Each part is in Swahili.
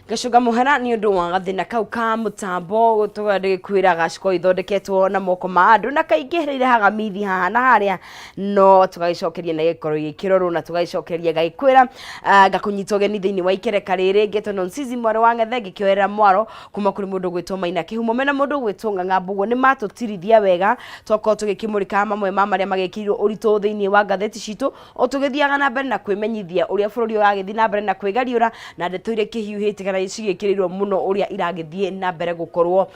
Gacoga muhera ni undu wa gathina kau ka mutambo tugari kwira gaciko ithondeketwo na moko ma andu na kaingirire haga mithi haha na haria no tugagicokeria na gikoro gikiroro na tugagicokeria gagikwira gakunyita ugeni thiini wa ikereka riri ngeto Nonsizi mwaro wa Ngethe ngikioera mwaro kuma kuri mundu gwitwo Maina Kihumo mena mundu gwitwo Ng'ang'a Mbugo ni matutirithia wega toko tugikimurika mamwe ma maria magikirwo urito thiini wa gatheti citu o tugithiaga na mbere na kwimenyithia uria bururi uragithi na mbere na kwigariura na ndeto iria kihiuhite kana cigikirirwo muno uria iragithie na mbere gukorwo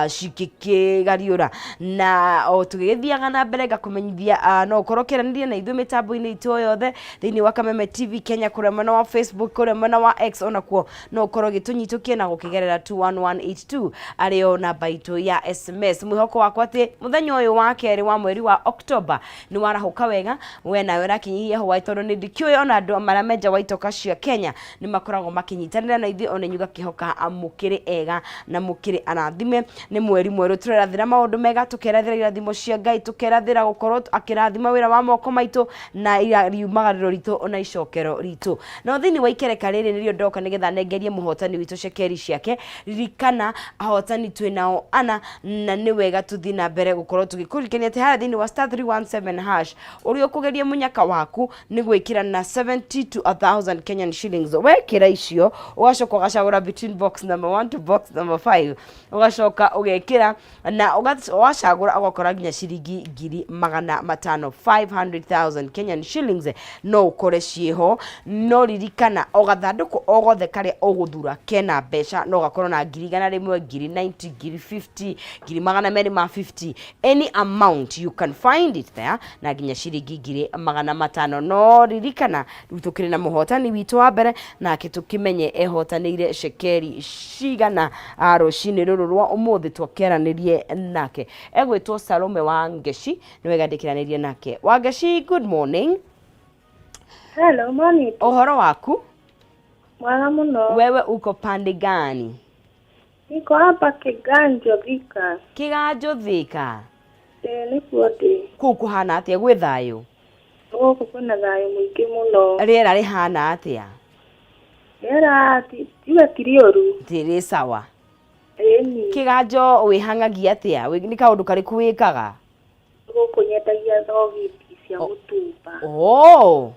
cikikigariura na o tugithiaga na mbere gakumenyithia no ukorokiranirie na ithu mitambo-ini itu yothe thiini wa Kameme TV Kenya kuria mwena wa Facebook kuria mwena wa X onakuo no ukorwo gitunyitukie na gukigerera 21182 ario namba itu ya SMS mwihoko wakwa ati muthenya uyu wa keri wa mweri wa October ni warahuka wega we nawe rakinyihia Hawaii tondu ni ndikio ona andu maria menja waitoka cia Kenya ni makoragwo makinyitanira na ithi one nyuga kihoka mukiri ega na mukiri arathime ni mweri mweru turerathira maundu mega tukerathira irathimo cia Ngai tukerathira gukorwo akirathima wira wa moko maitu na iriumagariro ritu ona icokero ritu no thiini wa ikereka riri nirio ndoka nigetha nengerie muhotani witu cekeri ciake ririkana ahotani twinao ana na ni wega tuthi na mbere gukorwo tugikurikania ati hara thiini wa *317# uri ukugeria munyaka waku ni gwikira na 70 to 1000 Kenyan shillings wekira icio ugacoka ugacagura between box number 1 to box number 5 ugacoka ugekira na ugacagura ugakora nginya ciringi 500,000 500,000 Kenyan shillings no ukore cieho no ririkana ogathanduku ogothe karia uguthura kena mbeca no gakorwo na 100,000 90,000 50,000 250 any amount you can find it there na nginya ciringi 500,000 no ririkana tukiri na muhotani witu wa mbere na kitukimenye ehotanire cekeri cigana rucini ruru rwa umuthi twakeranirie nake egwitwo Salome wa Ngeci niwe gandikiranirie nake wa Ngeci. Good morning. Hello, morning. Uhoro waku? Mwega muno. Wewe uko pande gani? Niko hapa Kiganjo Thika. Kiganjo Thika? Nikuo ndi. Kuku hana atia gwi thayo? Guku kwina thayo mwingi muno. Riera rihana atia? Riera tiwe kirioru. Tiri sawa. Eni. Kiganjo wihangagia atia? Ni kaundu kariku wikaga? Guku nyendagia thogiti cia mutumba. Oh.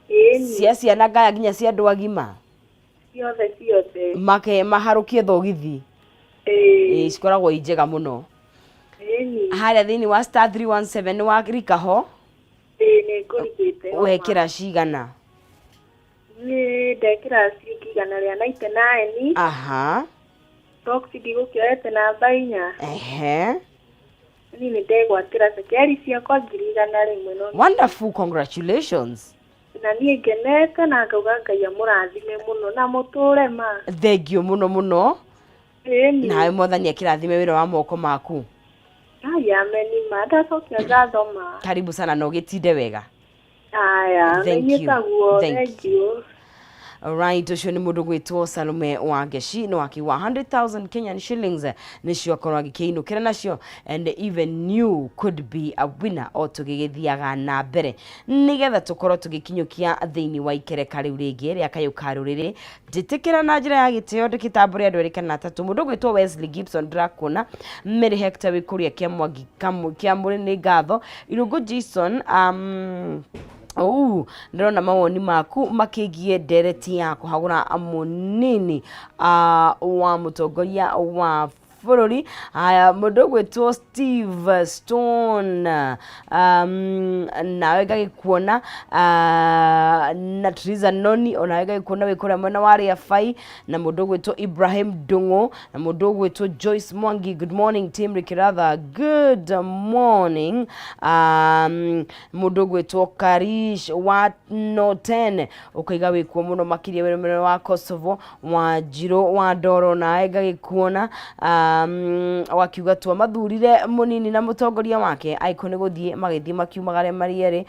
Eni. Cia ciana ngaya nginya cia andu agima? Ciothe. Maharukie thogithi? Cikoragwo injega muno. Eni. Haria thiini wa *317 wa rikaho? Ni ngurigite. Wekira cigana? Ni ndekira cigana ria 99. Aha. Box ndigukioete namba 4. Ehe. Ni ndegwatira cekeri ciakwa 100,000 no. Wonderful, congratulations. Na niĩ ngenete na ngauga Ngai amũrathime muno na mũtũre ma. Thengio muno muno. Ĩni. Nawe Mwathani akirathime wĩra wa moko maku. Aya ameni ma ndacokia ngatho ma. Karibu sana na ũgĩtinde wega. Aya, thank you. Alright, ucio ni mundu gwitwo Salome wa Ngeci no akiwa 100,000 Kenyan shillings nicio akorwo agikiinukira nacio and even you could be a winner o tugigithiaga na mbere nigetha tukorwo tugikinyukia thiini wa ikereka riu ringi ria kayuka ruriri nditikira na njira ya gitio ndikitamburi andu erikana atatu mundu gwitwo Wesley Gibson Dracona Mary Hector wikuria kia Mwangi kia muri ni ngatho Irungu Jason ndĩrona mawoni maku makigie ndereti ya kuhagũra munini wa mũtongoria wa bururi mundu gwitwo Steve Stone nawe ngagikuona na Teresa Noni onawe ngagikuona wikura mwena wa Riafai na mundu gwitwo Ibrahim Dungo na mundu gwitwo Joyce Mwangi. Good morning team Rikiratha. Good morning. Mundu gwitwo Karish wa Noten ukaiga wikuo muno makiria mwena wa Kosovo wa Jiro wa Doro nawe ngagikuona wakiuga twa mathurire munini na mutongoria wake aiko ni guthie magithie makiumagare mariere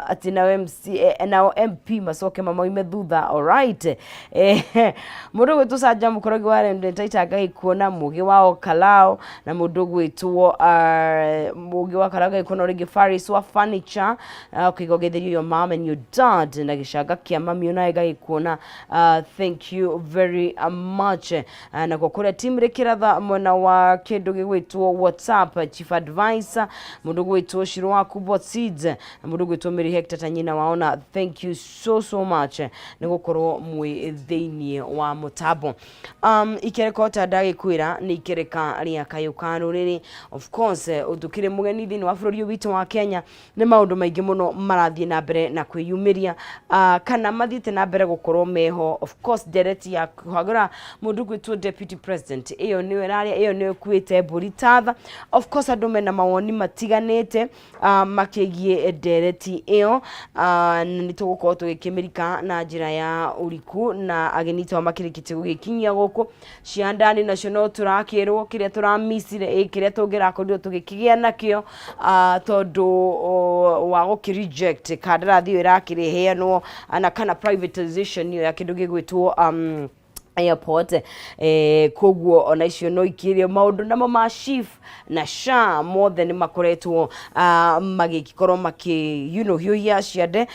ati na MP macoke mamoime thutha. Alright, mundu gwitu Sanja Mukorogi wa Rendetaita gaikuona mugi wao Kalao na mundu gwitwo mugi wa Kalao gaikuona ringi Faris wa furniture ukigogetherio your mom and your dad na gishaga kia mami ona gaikuona. Thank you very much. Na kwa kura team rekiratha mwana wa kindu gigwitwo WhatsApp chief advisor mundu gwitwo Shiro wa Kubwa Seeds mundu gwitwo Mary Hector Tanyina waona. Thank you so much ni gukorwo mwi thiini wa mutabo. Ikereka tandagi kwira ni ikereka ria kayukano riri. Of course utukire mugeni thiini wa bururi witu wa Kenya ni maundu maingi muno marathie na mbere na kwiyumiria kana mathite na mbere gukorwo meho. Of course direct ya kuhagura mundu gwitwo deputy president iyo niwe raria iyo niwe kuite Buritatha. Of course andu mena mawoni matiganite makigie direct iyo ni tugukorwo tugikimirika na njira ya uriku na agenita wa makirikite gugikinyia guku ciandani national turakirwo kiria turamisire kiria tungirakorirwo tugikigia nakio tondu wa gukireject kandarathi irakireheanwo ana kana privatization ya kindu gigwitwo airport koguo ona icio no ikirie maundu namo ma chief na SHA more than makoretwo magikorwo maki hiuhia ciande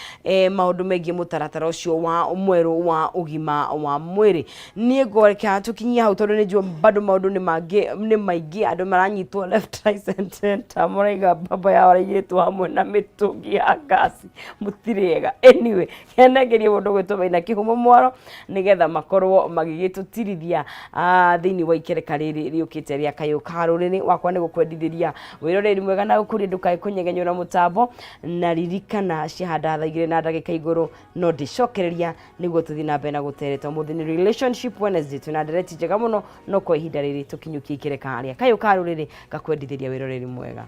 maundu mengi mutaratara ucio wa mweru wa ugima wa mwiri. Nie goreka tukinyia hau tondu ni njua bado maundu ni maingi andu maranyitwo left right center muraiga baba ya waraigitwo hamwe na mitungi ya gasi mutirega. Anyway kenegerie mundu gwitwo Maina Kihumo Mwaro nigetha makorwo gigitutirithia thiini wa ikereka riri riukite ria kayuka ruriri wakwa ni gukwendithiria wiroreri mwega na ukuri ndukai kunyegenyura mutambo na ririkana cihanda thaigire na ndagika iguru no ndicokereria niguo tuthi na mbere na gutereta muthini relationship Wednesday tuna direct njega muno no kwa ihinda riri tukinyuki ikereka ria kayuka ruriri gakwendithiria wiroreri mwega.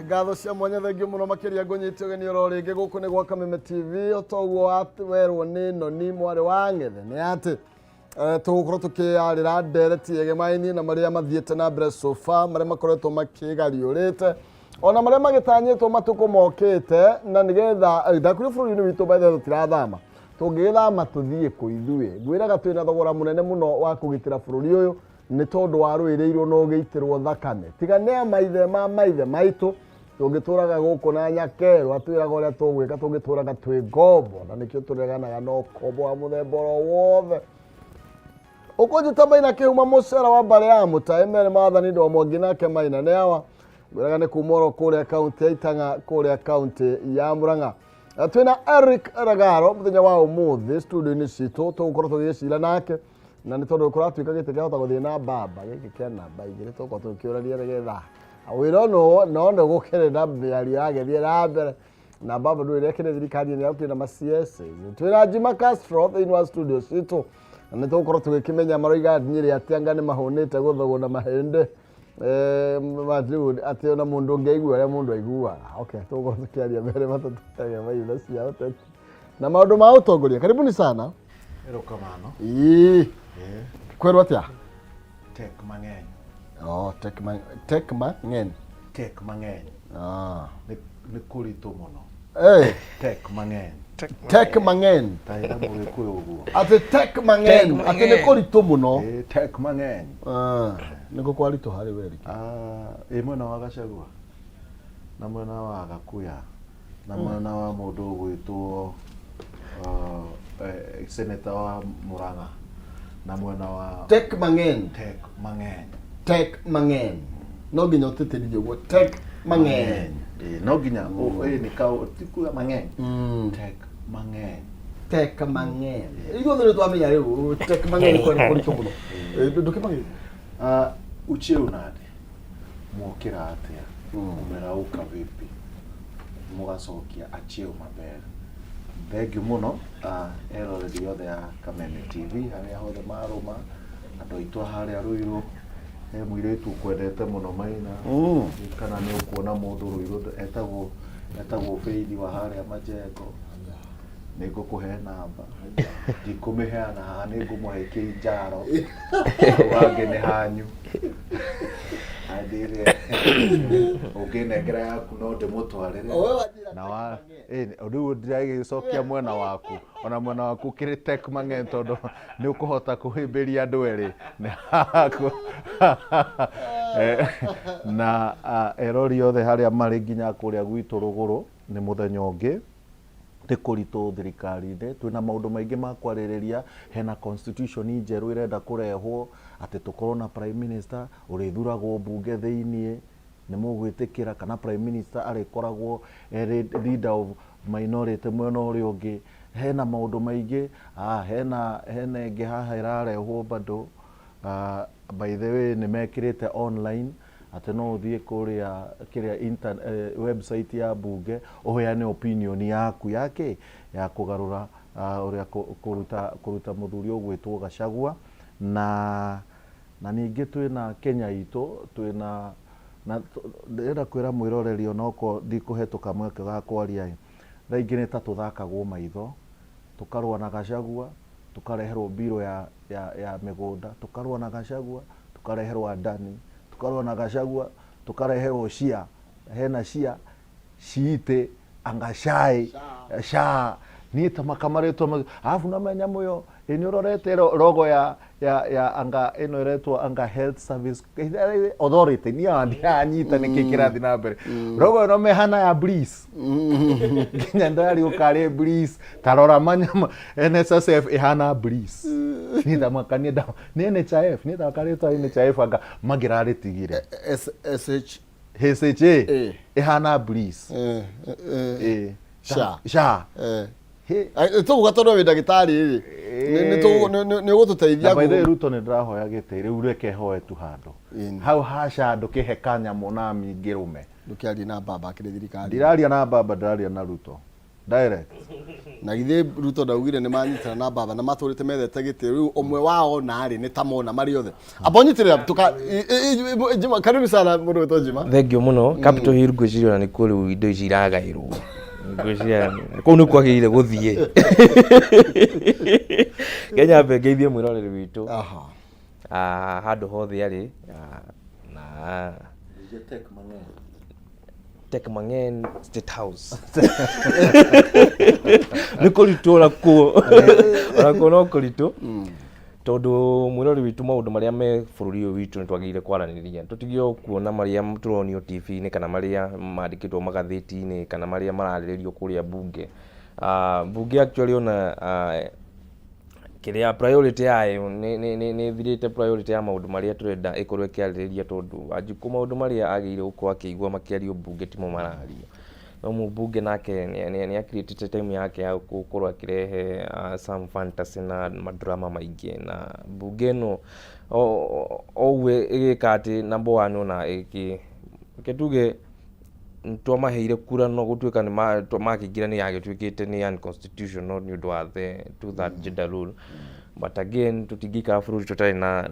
Gatho cia mwanya thengi muno makiria ngunyite ugeni oro ringi guku ni gwa Kameme TV otoguo atwerwo ni Noni mwari wa Ngethe ni ati tugukorwo tukiarira ndereti egemaini na maria mathiete na mbere so far maria makoretwo makigariurite ona maria magitanyitwo matuko mokite na nigetha ndakuri bururi witu by the tirathama tungithama tuthie ku ithue ngwiraga twina thogora munene muno wa kugitira bururi uyu ni tondu waruirirwo no giitirwo thakame tigane maithe maitu tungituraga guku na nyakero atwiraga uria tugwika tungituraga twi ngombo na nikio tureganaga no kombo wa muthemba wothe ukunjita Maina Kihumo mucera wa mbare ya mutaimere mathani ndo mwangi nake Maina ni awa ngwiraga ni kumoro kuria county ya Itanga kuria county ya Murang'a. Twina Eric Ragaro muthenya wa umuthi studio ni citu tugukorwo tugicira nake na ni tondu ukora twika gite gihota guthie na baba giki kia namba igiri tuko tukiuraria nigetha awira no gukere na mbere yagethie na mbere na baba ndu irekere thirikari ni yakutina ma CS twira Jima Castro in wa studio citu na ni tugukorwo tugikimenya maroiga nyiri atianga ni mahunite guthogwo na mahende Madrid ati ona mundu ngeigua ria mundu aigua. Okay, tugukorwo tukiaria mbere matatutaga maitha cia uteti na maundu ma utongoria. Karibuni sana. Erokamano. Kwerwo atia? Tek mang'eny. Oh, tek mang'eny. Tek mang'eny. Ni kuritu muno. Tek mang'eny. Tek mang'eny. Taira mugikuyu uguo. Ati tek mang'eny. Ati ni kuritu muno. Tek mang'eny. Niko kwaritu hari weri. Mwena wa Gachagua na mwena wa Gakuya na mwena wa mundu gwitwo seneta wa Murang'a na mwena wa tek mang'eny. Tek mang'eny. No ginya uteterithie uguo tek mang'eny. No ginya ni ka tikuya mang'eny. Tek mang'eny. Igo ndio twamenya riu tek mang'eny kwa kuritu muno. Nduke mang'eny. Ucheu nade mwokira atia umerauka vipi mugacokia acheu mabere thengio muno eroreri yothe ya Kameme TV haria hothe maruma andu aitwa haria Ruiru Mwiritu kwendete muno Maina kana nĩ ũkuona mũndũ rũirũ etagwo Faith wa harĩa Majengo nĩ ngũkũhe namba ndikũmĩheana haha nĩ ngũmũhe kĩnjaro wange nĩ hanyu andire ũngĩnengera yaku no ndĩmũtwarĩre na wa rĩu ndiragĩcokia mwena waku ona mwena waku kĩrĩ Tech Mang'en tondũ nĩ ũkũhota kũhĩmbĩria andũ erĩ na erori othe harĩa marĩ nginya kũrĩa gwitũ rũgũrũ nĩ mũthenya ũngĩ nĩ kũritũ thirikari-inĩ twĩna maũndũ maingĩ ma kwarĩrĩria hena constitution njerũ irenda kũrehwo atĩ tũkorwo na prime minister ũrĩthuragwo mbunge thĩiniĩ nĩ mũgwĩtĩkĩra kana prime minister arĩkoragwo leader of minority mwena ũrĩa ũngĩ hena maũndũ maingĩ hena ĩngĩ haha ĩrarehwo bado by the way nĩ mekĩrĩte online atĩ no ũthiĩ kũrĩa website ya bunge ũheane opinion yaku yake ya kũgarũra ũrĩa kũruta mũthuri ũgwĩtwo Gachagua na ningĩ twĩna Kenya itũ twĩna na ndĩrenda kwĩra mwĩroreri onoko ndikũhetũka mweke ga kwaria rĩngĩ nĩ ta tũthakagwo maitho tũkarũa na Gachagua tũkareherwo mbiro ya mĩgũnda tũkarũa na Gachagua tũkareherwo Adani tukarũa na Gachagua tukareherwo Shia hena Shia Shiite Angashai Sha ni tamakamarĩtwo alafu namenya muyo nĩ ũrorete logo ya anga ĩno ĩretwo Anga Health Service Authority ni anyita nĩkĩ kĩrathi na mbere logo ĩno mehana ya Bliss nginya ndari ũkarĩ Bliss tarora manyama NSSF ĩhana Bliss ni tamakanie da ni NHIF ni takarĩtwo NHIF anga magĩrarĩtigire SHA ĩhana Bliss Sha tuga tondũ wĩ ndagĩtarĩ nĩ ũgũtũteithia by the way Ruto nĩ ndĩrahoya gĩtĩ rĩu reke hoe tu handũ hau haca ndũkĩhe kanyamũ na mingĩrũme ndũkĩaria na baba akĩrĩ thirikari ndiraria na baba ndĩraria na Ruto direct na githĩ Ruto ndaugire nĩ manyitana na baba na matũrĩte methete gĩtĩ rĩu ũmwe wao narĩ nĩ tamona marĩ othe abonyitĩrĩra tuka Jima karibu sana mũndũ wĩtwo Jima thengio mũno Capital Hill ngwĩciria nĩ kũrĩ rĩu indo ici iragaĩrwo ngwĩciria kũu nĩ kwagĩrĩire gũthiĩ Kenya ngeithie mwĩroreri witũ handũ hothe arĩ na Tech Mang'en State House nĩ kũritũ orakuo no kũritũ tondũ mwĩrori witũ maũndũ marĩa me bũrũri ũyũ witũ nĩ twagĩrĩire kwaranĩria tũtigio kuona marĩa tũronio TV-inĩ kana marĩa mandĩkĩtwo magathĩti-inĩ kana marĩa mararĩrĩrio kũrĩa bunge bunge actually ona kĩrĩa priority yayo nĩ thirĩte priority ya maũndũ marĩa tũrenda ĩkorwo ĩkĩarĩrĩria tondũ anjikũ maũndũ marĩa agĩrĩire gũkorwo akĩigua makĩario bunge timo marario no mũbunge nake nĩ akirĩtĩte time yake ya gũkorwo akĩrehe some fantasy na madrama maingĩ na bunge ĩno ouwe ĩgĩka atĩ number 1 ona tuge twamaheire kura no gũtuĩka nĩ makĩingĩra nĩ yagĩtuĩkĩte nĩ unconstitutional nĩ ũndũ wa the to that gender rule but again tũtingĩikara bũrũri tũtarĩ na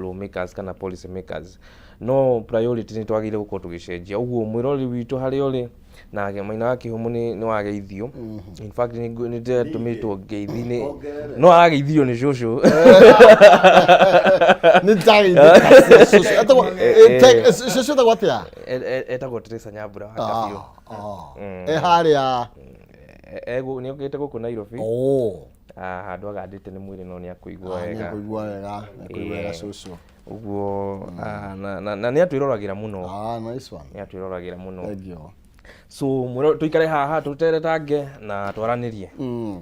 law makers kana policy makers no priority nĩ twagĩrĩire gũkorwo tũgĩcenjia ũguo mwĩrori witũ harĩa ũrĩ na Maina wa Kĩhumo nĩ wageithio in fact nĩ ndĩratũmĩtwo ngeithi no ageithio nĩ cũcũ nĩ cũcũ ta gwatia etagwo Teresa Nyambura wa Kabiũ harĩa nĩ okĩte gũkũ Nairobi handũ agandĩte nĩ mwĩrĩ no nĩ akũigua wega cũcũ ũguo na nĩ atwĩroragĩra mũno nice one nĩ atwĩroragĩra mũno so tũikare haha tũteretange na twaranĩrie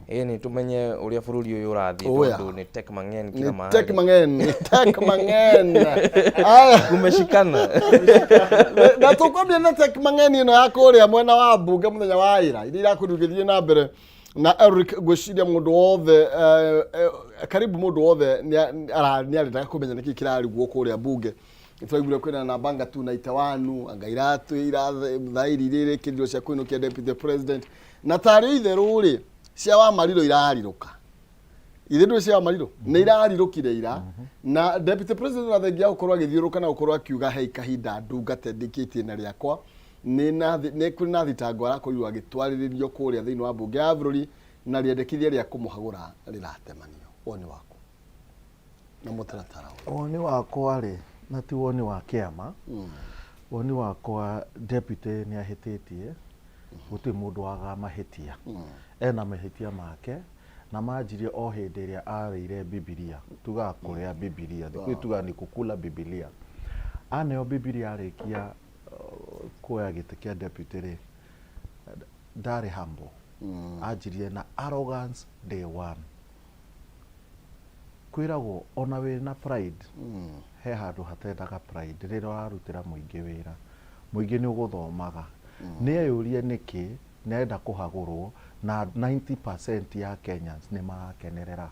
nĩ tũmenye ũrĩa bũrũri ũyũ ũrathiĩ tondũ nĩ Tech Mang'en kila mahali Tech Mang'en kumeshikana na tũkwambia na Tech Mang'en ĩno ya kũrĩa mwena wa mbunge mũthenya wa ira iria irakũrugĩthie na mbere na Eric gwĩciria mũndũ wothe karibu mũndũ wothe nĩ arendaga kũmenya nĩkĩ kĩrarigwo kũrĩa mbunge twaiguire kwĩna na banga tu na itawanu angairatu thairi rĩrĩ kĩndũ cia kũinũkia deputy president na tarĩ itherũ rĩ cia wa mariro irarirũka ithe ndå cia mariro nä irarirukire ira na deputy president na thengia gukorwo agithiuruka na gukorwo akiuga hei kahinda ndungate ndikitie na riakwa nä kå na thitango arakorirwo agätwarä kårĩa thĩinĩ wa mbunge ya bũrũri na rĩendekithia rĩa kũmũhagũra rĩratemanio. Woni wako na mũtaratara woni wakwa rĩ na ti woni wa kĩama woni wakwa deputy nĩ ahĩtĩtie gũtirĩ mũndũ waga mahĩtia ena mahĩtia make na manjirie o hĩndĩ ĩrĩa arĩire Bibilia tuga kũrĩa Bibilia thikũ tuga ni kukula Bibilia aneo Bibilia arĩkia kuoya gĩtĩ kĩa deputy rĩ ndarĩ humble anjirie na arrogance day one kwĩragwo ona wĩna pride he handũ hatendaga pride rĩrĩa ũrarutĩra mũingĩ wĩra mũingĩ nĩ ũgũthomaga nĩ eyũrie nĩkĩ nĩenda kũhagũrwo na 90% ya Kenyans nĩ marakenerera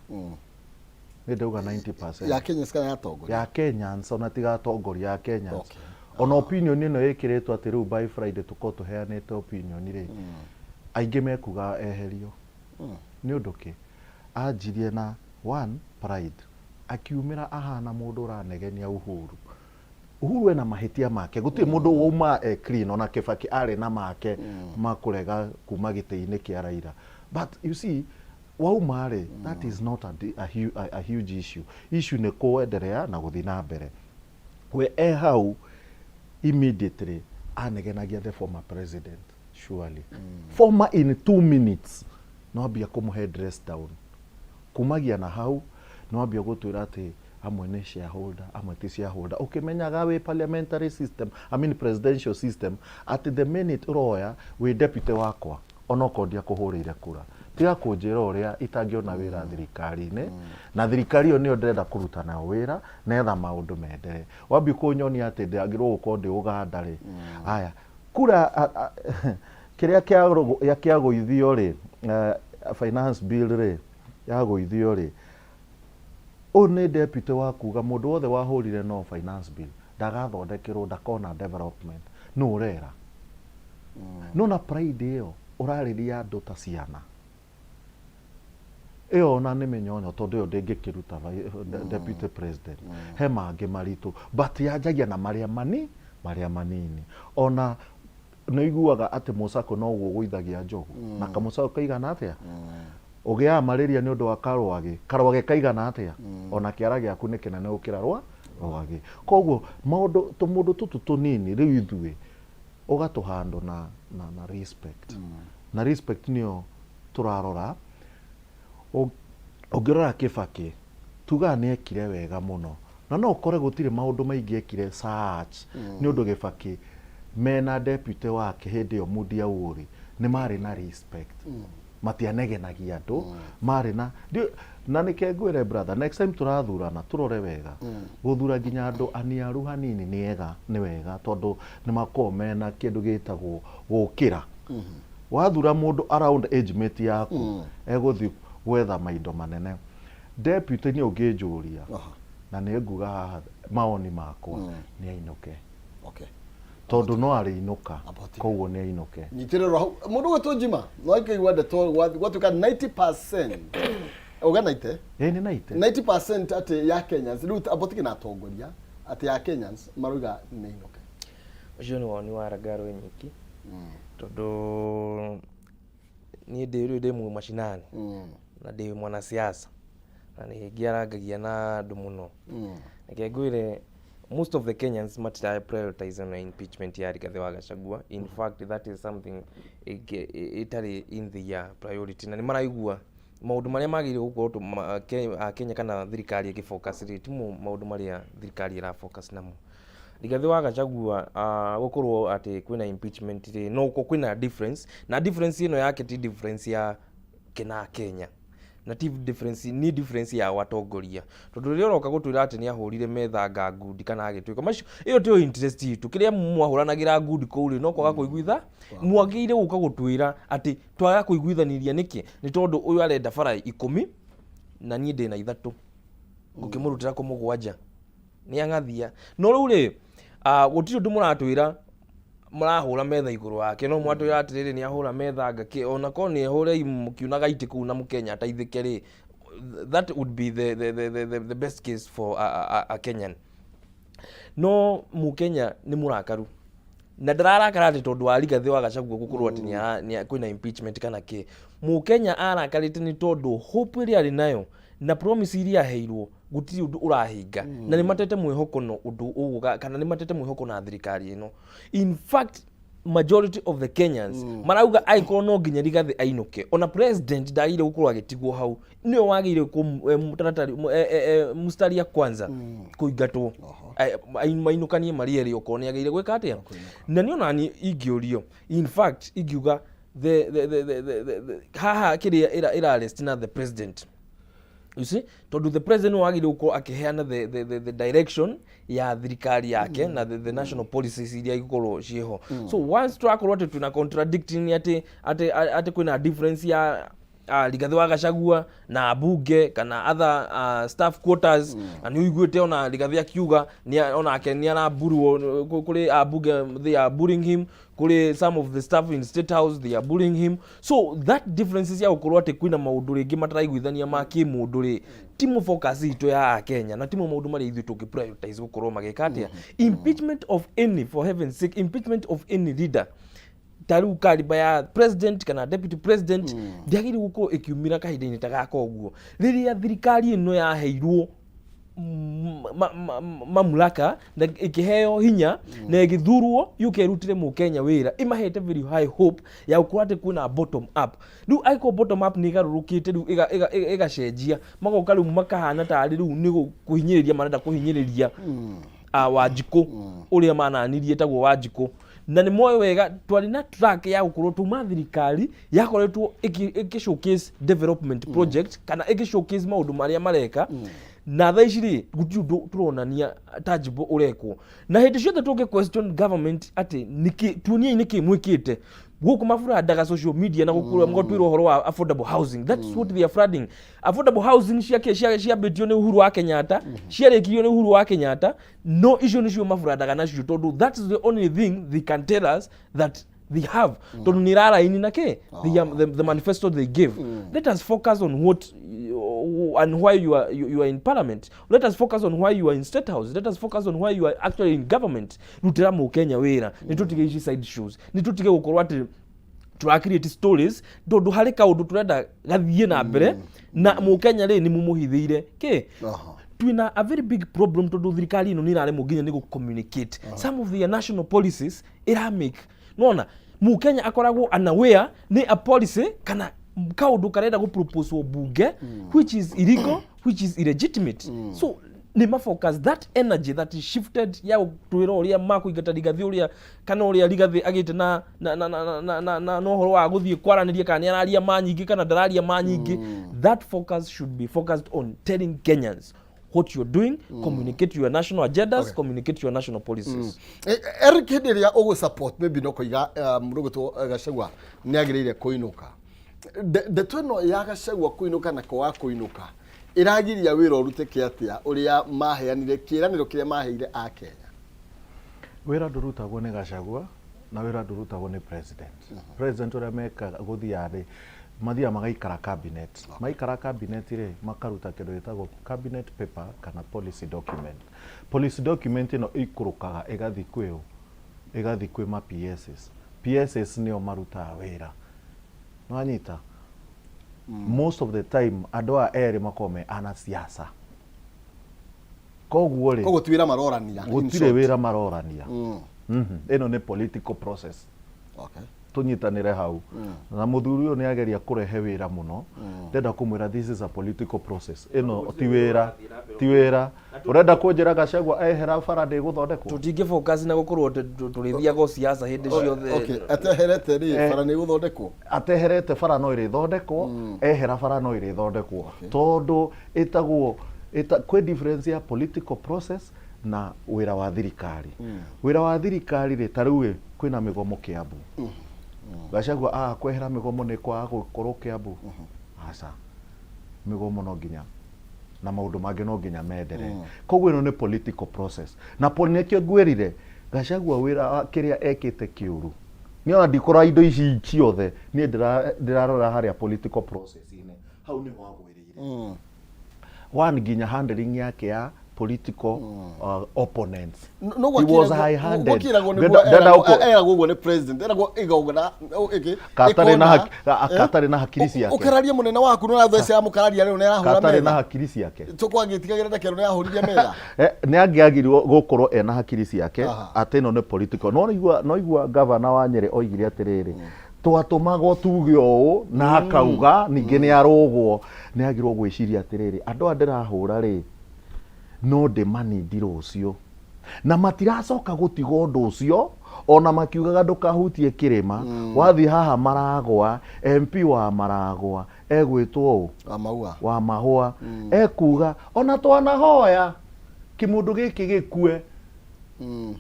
nĩ ndauga 90% ya Kenyans kana ya tongoria ya Kenyans ona tiga tongoria ya Kenyans ona opinion ĩno ĩkĩrĩtwo atĩ rĩu by Friday tũkorwo tũheanĩte opinion rĩ aingĩ mekuga eherio nĩ ũndũ kĩ anjirie na one pride akiumĩra ahana mũndũ ũranegenia Uhuru ena mahĩtia make gũtirĩ mũndũ wauma clean ona Kibaki arĩ na make makũrega kuma gĩtĩ-inĩ kĩa Raila but you see wauma rĩ that is not a huge issue nĩ kũenderea na gũthiĩ na mbere we hau immediately anegenagia the former president surely former in 2 minutes no ambia kũmũhe dress down kumagia na hau no ambia gũtwĩra atĩ amwe nĩ shareholder amwe ti shareholder ũkĩmenyaga wĩ parliamentary system I mean presidential system at the minute ũroya wĩ deputy wakwa ona ũkondia kũhũrĩire kura tiga kũnjĩra ũrĩa itangĩona wĩra thirikari-inĩ na thirikari ĩyo nĩyo ndĩrenda kũruta nayo wĩra netha maũndũ mendere wambi kũnyonia atĩ ndagĩrwo gũkorwo ndĩ Uganda rĩ aya kura kĩrĩa kĩagũithio rĩ finance bill rĩ yagũithio rĩ nĩ deputy wa kuga mũndũ wothe wahũrire no finance bill ndagathondekerwo ndakona development no ũrera no na pride ĩyo ũrarĩria andũ ta ciana ĩyo ona nĩ mĩnyonyo tondũ ĩyo ndĩngĩkĩruta deputy president he mangĩ maritũ but yanjagia na marĩa manini ona nĩ iguaga atĩ Mũcako no gũgũithagia njogu na kamũcako kaigana atĩa ũgĩaga marĩria nĩ ũndũ wa karwagĩ kaigana atĩa ona kĩara gĩaku nĩ kĩnene gũkĩra rwagĩ koguo maũndũ tũmũndũ tũtũ tũnini rĩu ithuĩ ũgatũhandwo na respect na respect nĩyo tũrarora ũngĩrora Kibaki tuga nĩ ekire wega mũno na no ũkore gũtirĩ maũndũ maingĩ ekire search nĩ ũndũ Kibaki mena deputy wake hĩndĩ ĩyo Mudi Awori nĩ marĩ na respect matianegenagia andũ marĩ na nĩke ngwĩre brother next time tũrathurana tũrore wega gũthura nginya andũ aniaru hanini nĩ wega tondũ nĩ makoragwo mena kĩndũ gĩtagwo gũkĩra wathura mũndũ around age mate yaku egũthiĩ gwetha maindo manene deputy nĩ ũngĩnjũria na nĩ nguga haha maoni makwa nĩ ainũke tondũ no arĩinũka koguo nĩ ainũke nyitĩrĩrwo hau mũndũ gwĩtwo Njima no ikaigua ndeto gwatuĩka 90% uga 90 nĩ 90% atĩ ya Kenyans rĩu abotikĩ na atongoria atĩ ya Kenyans maruga nĩ ainũke ũcio nĩ woni wa Rangaro nyiki tondũ niĩ ndĩ mu mashinani na ndĩ mwanasiasa na nĩ ngĩarangagia na andũ mũno reke ngwĩre most of the Kenyans matira prioritize on impeachment ya Rigathi wa Gachagua. In fact, that is something itari in the priority. Na ni maraigua maundu maria magire gukorwo Kenya kana thirikari igifocus rate mu maundu maria thirikari ira focus namo. Rigathi wa Gachagua gukorwo ati kwina impeachment no kwina difference na difference ino yake ti difference ya Kenya. Na ni difference ya watongoria tondu ri uroka gutwira ati ni ahurire methanga ngundi kana agitwika macio iyo tio interest itu kiria mwahuranagira ngundi kuri no kwaga kuiguitha mwagire guka gutwira ati twaga kuiguithaniria niki ni tondu uyu arenda bara 10 na nie ndina 3 ngukimurutira ku 7 ni angathia no riu ri gutiri ndu muratwira marahura metha iguru wake no mwatwira atiriri ni ahura metha ngake ona ko ni ahure mukiunaga iti ku na Mukenya ataithike ri that would be the best case for a Kenyan. No Mukenya ni murakaru na ndararakara ati tondu wa Rigathi wa Gachagua gukorwo ati ni kwina impeachment kana ki. Mukenya arakarite ni tondu hope ria ari nayo na promise iria heirwo gutiri undu urahinga na ni matete mwihoko no undu uguga kana ni matete mwihoko na thirikari ino. In fact majority of the Kenyans marauga aiko no nginya Rigathi ainuke ona president ndaire gukorwo agitigwo hau niyo wagire ku mustari ya kwanza kuingatwo mainukanie marieri okoni agire gwika atia na niyo nani ingiorio. In fact ingiuga the haha kiria ira arrest na the president. You see, tondu the president wagire uko akiheana the direction ya thirikari yake na the national policies iria igoro ciho. So once twakorwo ati tuna contradicting ati kuna difference ya Rigathi wa Gachagua na bunge kana other staff quarters na ni uiguite ona Rigathi akiuga ni ona akenia na buruo kuri bunge they are bullying him, kuri some of the staff in State House they are bullying him. So that differences ya ukorwo ati kwina maundu ringi mataraiguithania ma kimundu ri timu focus ito ya Kenya na timu maundu mari ithu tuki prioritize gukorwo magika atia. Impeachment of any, for heaven's sake, impeachment of any leader taru kariba ya president kana deputy president ndiagiri guko ikiumira kahinda-ini tagaka uguo riria thirikari ino ya heirwo mamulaka na ikiheo hinya na igithurwo yukerutire Mukenya wira imahete very high hope ya ukurate kuna bottom up. Riu aiko bottom up ni garurukite riu igacenjia magoka riu makahana tari riu ni kuhinyiriria marenda kuhinyiriria Wanjiku uria mananirie tagwo Wanjiku na ni moyo wega twari na track ya gukorwo tuma thirikari yakoretwo iki showcase development project kana iki showcase maundu maria mareka na thaiciri gutindu turonania tangible ureko na hindi ciothe tuge question government ati niki tuonie niki mwikite guku mafura daga social media na gukuru mgotwiro horo wa affordable housing. That's what they are flooding. Affordable housing cia betio ni Uhuru wa Kenyatta ciarekirio ni Uhuru wa Kenyatta no issue ni cio mafura daga na cio tondu that's the only thing they can tell us that they have. Tondu ni rara ini nake the manifesto they give. Let us focus on what and why you are in parliament. Let us focus on why you are in State House. Let us focus on why you are actually in government. Rutira Mukenya wira nitutige ici side shows nitutige gukorwo ati tura create stories tondu hari kaundu turenda gathie na mbere na Mukenya ri ni mumuhithiire ki twina a very big problem tondu thirikari ino ni rare muginya ni communicate some of the national policies ira make nona Mukenya akoragwo unaware ni a policy kana kaundu karenda go propose bunge which is illegal, which is illegitimate. So ni mafocus that energy that is shifted ya twiro uria makuigata Rigathi uria kana uria Rigathi agite na no horo wa guthie kwaraniria kana ni araria manyingi kana ndararia manyingi. That focus should be focused on telling Kenyans what you're doing, communicate your national agendas, communicate your national policies. Eric Henderia ogo support maybe no koiga muruguto Gachagua ni agirire kuinuka de tweno ya Gachagua kuinuka na kwa kuinuka iragiria wira urute kiatia uria maheanire kiraniro kiria maheire a Kenya. Wira ndurutagwo ni Gachagua na wira ndurutagwo ni president. President uria meka guthia ri mathia magaikara cabinet maikara cabinet ri makaruta kindu gitagwo cabinet paper kana policy document. Policy document ino ikurukaga igathi kwi ma PSs nio maruta wira nwanyita most of the time adoa eri makome ana siasa koguo ri twira marorania gutire wira marorania ino ni political process. Okay, tunyitanire hau na muthuri uyu ni ageria kurehe wira muno ndenda kumwira this is a political process ino ti wira urenda kunjira Gachagua ehera bara ndi guthondekwo tutinge focus na gukorwo turithia go siasa hindi ciothe. Okay, ateherete ri bara ni guthondekwo ateherete bara no iri thondekwo ehera bara no iri thondekwo tondu itagwo kwe difference ya political process na wira wa thirikari. Wira wa thirikari ri tariu kwina migomo Kiambu Gachagua kwehera migomo ni kwa gukorwo Kiambu aca migomo no nginya na maundu mangi no nginya mendere koguo ino ni political process na nekio ngwirire Gachagua wira kiria ekite kiuru ni ona ndikora indo ici ciothe ni ndirarora haria political process ine hau ni gwagwirire one nginya handling yake ya political opponents. No He was high-handed. Gwakiragwo niguo ni president eragwo igogona iki katari na hakiri ciake ukararia munene waku no thece ya mukararia riu ni arahura metha katari na hakiri ciake tukwangitigagire ndekero ni ahuririe metha ni angiagirwo gukorwo ena hakiri ciake ate no ni political no igua governor wa Nyeri oigire atiriri twatumago tuge ũũ na akauga ningĩ nĩ arũgwo nĩ agirwo gwĩciria atĩrĩrĩ andũ a ndĩrahũra rĩ no ndĩmanindi rũciũ na matiracoka gũtiga ũndũ ũcio ona makiugaga ndũkahutie kĩrĩma wathiĩ haha Maragwa MP wa Maragwa egwĩtwo wa Mahũa ekuga ona twanahoya kĩmũndũ gĩkĩ gĩkue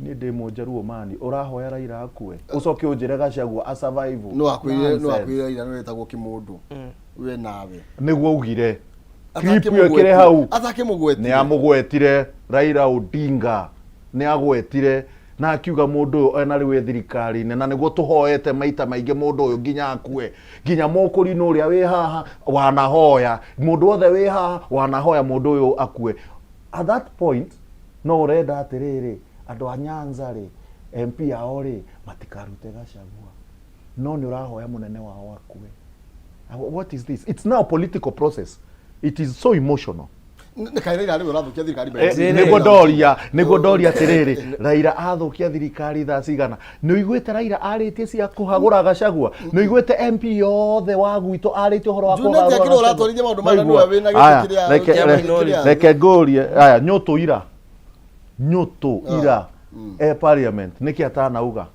ni ndĩ mũnjaruo mani ũrahoya Raila akue ucoke ũnjĩre Gachagua a survive no akwire Raila no etagwo kĩmũndũ we nawe nĩguo ugire clip yo kire hau atakĩmũgwetire nĩ amũgwetire Raila Odinga nĩ agwetire na akiuga mũndũ ũyũ ena rĩu thirikari-inĩ na nĩguo tũhoete maita maingĩ mũndũ ũyũ nginya akue nginya mũkũri-inĩ ũrĩa wĩ haha wanahoya mũndũ wothe wĩ haha wanahoya mũndũ ũyũ akue at that point no ũrenda atĩrĩrĩ andũ a Nyanza rĩ MP ao rĩ matikarute Gachagua no nĩ ũrahoya mũnene wao akue. What is this? It's now a political process. It is so emotional. Nĩguo ndoria atĩrĩrĩ Raila athukia thirikari thaa cigana nĩ ũiguĩte Raila arĩtie cia kũhagũra Gachagua nĩ ũiguĩte MP yothe wa gwitũ arĩtie ũhoro wa kũhagũra reke ngũrie aya nyũtũ ira parliament nĩkĩ atanauga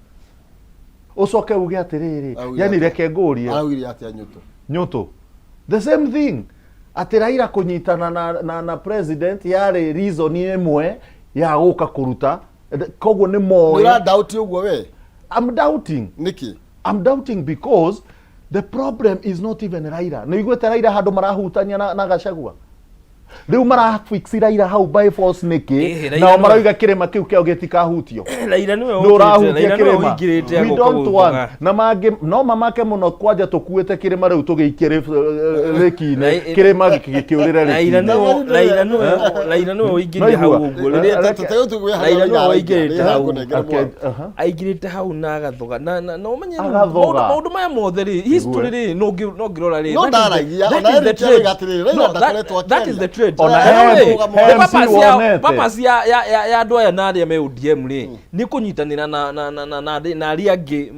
ucoke uge atĩrĩrĩ yani reke ngũrie arauire atia nyũtũ the same thing ati Raila kunyitana na president yari reason imwe ya guka kuruta koguo ni moyo ura doubt uguo we I'm doubting niki I'm doubting because the problem is not even Raila no igwete Raila handu marahutania na Gachagua riu marafixi Raila hau by force niki na marauga kirema kiu kio gitikahutio Raila niwe uingirite we don't want na mage no mamake muno kwanja tukuete kirema riu tugikire lekine kirema gikiurire Raila niwe uingirite hau uguo riria Raila niwe uingirite hau aingirite hau na agathoga na umenye maundu maya mothe ri history ri no ngirora ri no ndaragia ona eri gatiriri Raila ndakoretwo that is the trade papa ya andũ aya na arĩa me ODM rĩ nĩ kũnyitanĩra na arĩa angĩ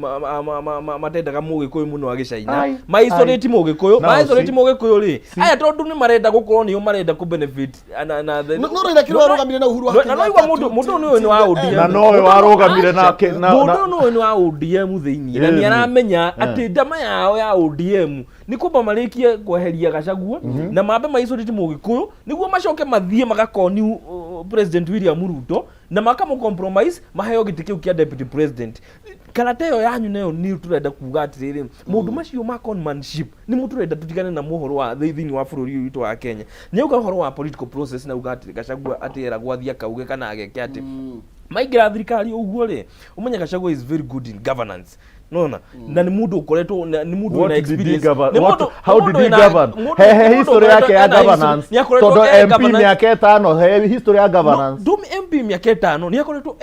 matendaga mũgĩkũyũ mũno agĩcaina maisolate mũgĩkũyũ rĩ aya tondũ nĩ marenda gũkorwo nĩo marenda kũ benefit no Raila kĩrĩa arũgamire na Uhuru na no igua mũndũ nĩ wa ODM na no warũgamire nake mũndũ nĩ wa ODM thĩinĩ na nĩ aramenya atĩ ndama yao ya ODM nĩ kumba marĩkie kweheria Gachagua na mambe maisolate mũgĩkũyũ niguo macoke mathie magakoni President William Ruto na makamu compromise maheo giti kiu kia deputy president karateo yanyu nayo ni turenda kuga atiriri mundu macio ma conmanship ni muturenda tutigane na muhoro wa thĩinĩ wa bũrũri witu wa Kenya ni uga horo wa political process na uga atiri Gachagua atira gwathia kauge kana ageke ati maingira thirikari uguo ri umenya Gachagua is very good in governance nona na ni mundu ukoretwo ni mundu na experience ni mundu how did he govern he history yake ya governance todo MP miaka 5 he history ya governance dum MP miaka 5 ni akoretwo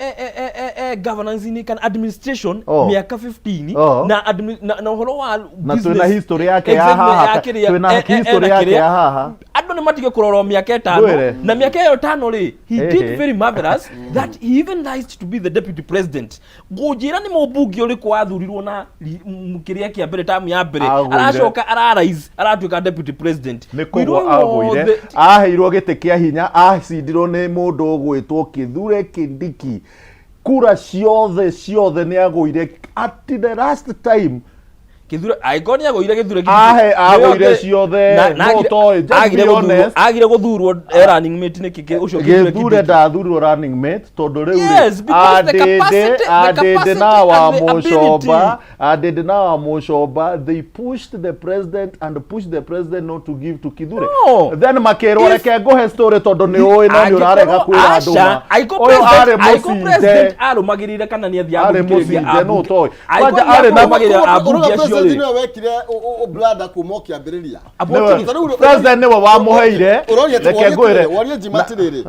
governance ni kan administration miaka 15 na uhoro wa business na tuna history yake ya haha tuna history yake ya haha andu ni matige kurorwo miaka 5 na miaka yo 5 ri he did very marvelous that he even liked to be the deputy president gujira ni mubungi uri kwa athurirwo na mukiria kia mbere tamu ya mbere aracoka ararise aratuika deputy president nikugo agwire aheirwo gite kia hinya acindirwo ni mundu ugwitwo Kithure Kindiki kura ciothe ni agwire at the last time Kithure aikonia goire Kithure agwire ciothe no to agire guthurwo running mate ni kike ucio Kithure ndathurwo running mate tondu riu adede na wa Mucoba they pushed the president not to give to Kithure then makero reke ngohe story tondu ni oi no ni urarega kwira anduma aiko president arumagirire kana ni athia no to kwanja are na magirire abungi acio president no wekire blada kuma kiambiriria president ni wa muheire reke ngwire warie jimatiriri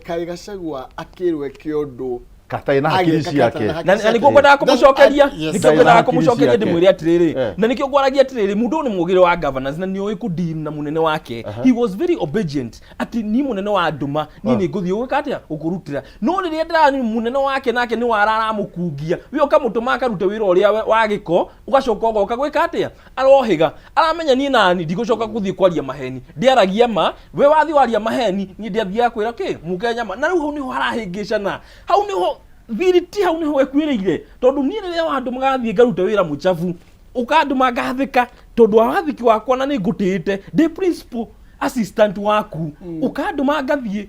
Kai Gachagua akirwe kiondu katai na hakiri ciake na niko kwenda kumucokeria niko kwenda kumucokeria ndimwire atiriri na nikio gwaragia atiriri mundu ni mugire wa governors na nioi ku deal na munene wake he was very obedient ati ni munene wa nduma ni nguthii gwikatia ukurutira no riria ndira ni munene wake nake ni warara mukungia wi ukamutuma akarute wira uria wa giko ugacoka ugoka gwikatia arohiga aramenya ni nani ndigucoka kuthii kwaria maheni ndiaragia ma we wathi waria maheni ni ndiathia kwira ki mukenya na riu hau niho harahingicana hau niho viriti hau niho ekwiriire tondu ni riria wandu magathie ngaruta wira muchafu ukanduma ngathika tondu wathiki wakwa na ni ngutite the principal assistant waku ukanduma ngathie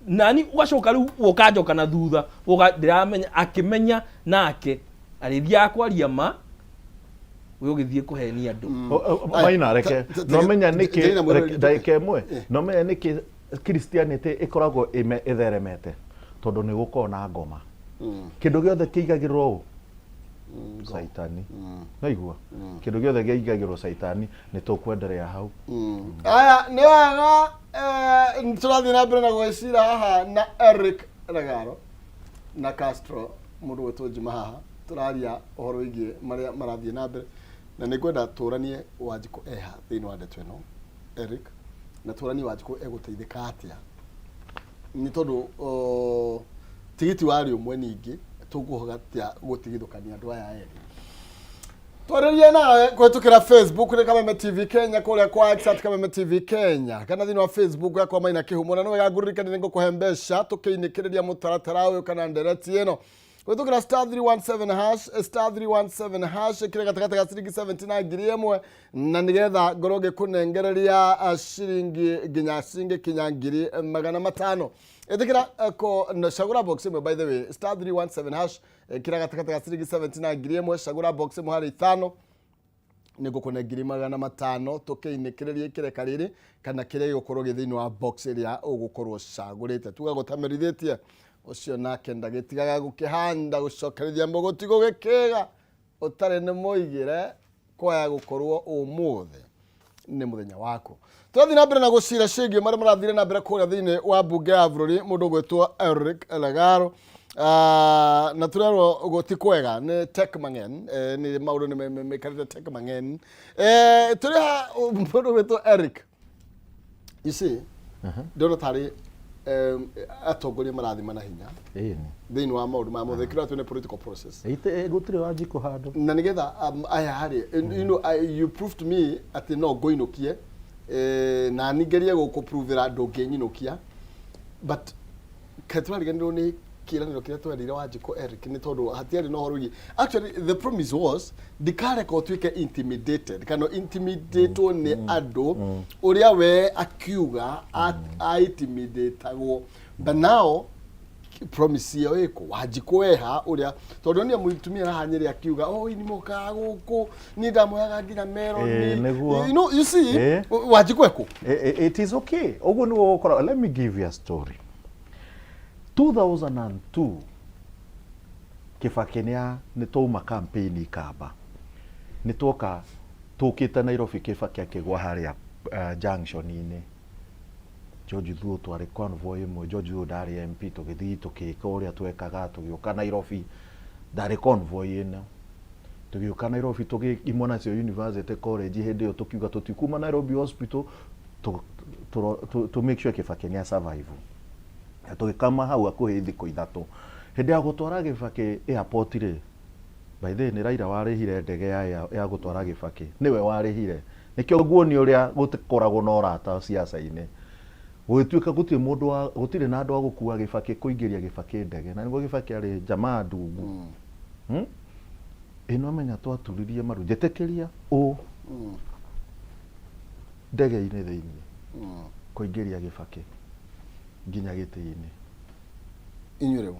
nani ugacoka riu ukanjoka na thutha ndiramenya akimenya nake arithia akwaria ma we ugithie kuhenia andu maina reke no menya niki ndaike imwe no menya niki Christianity ikoragwo itheremete tondu ni gukorwo na ngoma kindu giothe kiigagirwo saitani naigua kindu giothe kiigagirwo saitani ni tukwenderea hau aya ni wega turathi na mbere na gwicira haha na Eric Ragaro na Castro mundu wetu njima haha turaria uhoro wigie maria marathie na mbere na nikwenda turanie Wanjiku eha thiini wa ndeto ino Eric na turanie Wanjiku eguteithika atia ni tondu tigiti wari umwe ningi tuguhogatia gutigithukania andu aya eri twaririe nawe kwetukira Facebook ni Kameme TV Kenya kuria kwa X Kameme TV Kenya kana thini wa Facebook yakwa Maina Kihumo na niwe gaguririkani ningo kuhembesha tukiinikiriria mutaratara uyu kana ndereti ino kwetukira *317# *317# kire gatakata ga ciringi 79 ngiri imwe na nigetha ngoroge kunengereria ciringi nginya ciringi kinya ngiri 500 etikira ko na shagura box imwe by the way *317# kira gatakata ga ciringi 79 ngiri imwe shagura box imwe hari 5 nigo kuna ngiri 500 tukiinikiriria ikireka riri kana kire gukorwo githini wa box iria ugukorwo cagurite tugagotamerithitie ucio nake ndagitigaga gukihanda gucokerithia mbogoti gugikiga utare ni muigire kwaya gukorwo umuthe ni muthenya wako twathi na mbere na gucira cigio maria marathire na mbere kuria thiini wa bunge ya bururi mundu gwitwo Eric Ragaro na turero goti kwega ni Tech Mangen ni maundu ni mekarite Tech Mangen turi ha mundu gwitwo Eric you see ndoro tari atongoria marathima na hinya thiini wa maundu ma muthe kira twine political process gutire Wanjiku handu na nigetha aya hari you know you proved to me ati no goinukie na nigeria guku prove andu nginyinokia but katwariganirwo ni kiraniro kiria twerire Wanjiku Eric ni tondu hatiari no horugi actually the promise was dikare ko twike intimidated kana intimidate ni andu uria we akiuga intimidateagwo but now promise yo iko Wanjiku eha uria tondu ni mutumia na hanyiri akiuga ni moka guku ni ndamoyaga nginya mero you know you see Wanjiku eko it is okay ogu ni gukora let me give you a story 2002 Kibaki ni tuma campaign ikamba ni toka tukite Nairobi Kibaki akigwa haria junction ini George Thuo twari convoy imwe George Thuo ndari MP tugithii tukika uria twekaga tugiuka Nairobi ndari convoy ino tugiuka Nairobi tugimwa nacio university college hindi yo tukiuga tutikuma Nairobi hospital to make sure Kibaki ni survive tugikama hau akuhi thiku ithatu hindi ya gutwara Kibaki airport ri by the ni Raila warihire ndege ya gutwara Kibaki niwe warihire nikio guoni uria gutikoragwo na urata siasa-ini gwituika gutire na andu agukua Kibaki kuingiria Kibaki ndege na nigo Kibaki ari jamaa ndungu ino menya twaturirie maru njetekeria ndege-ini thiini kuingiria Kibaki nginya giti-ini inyureu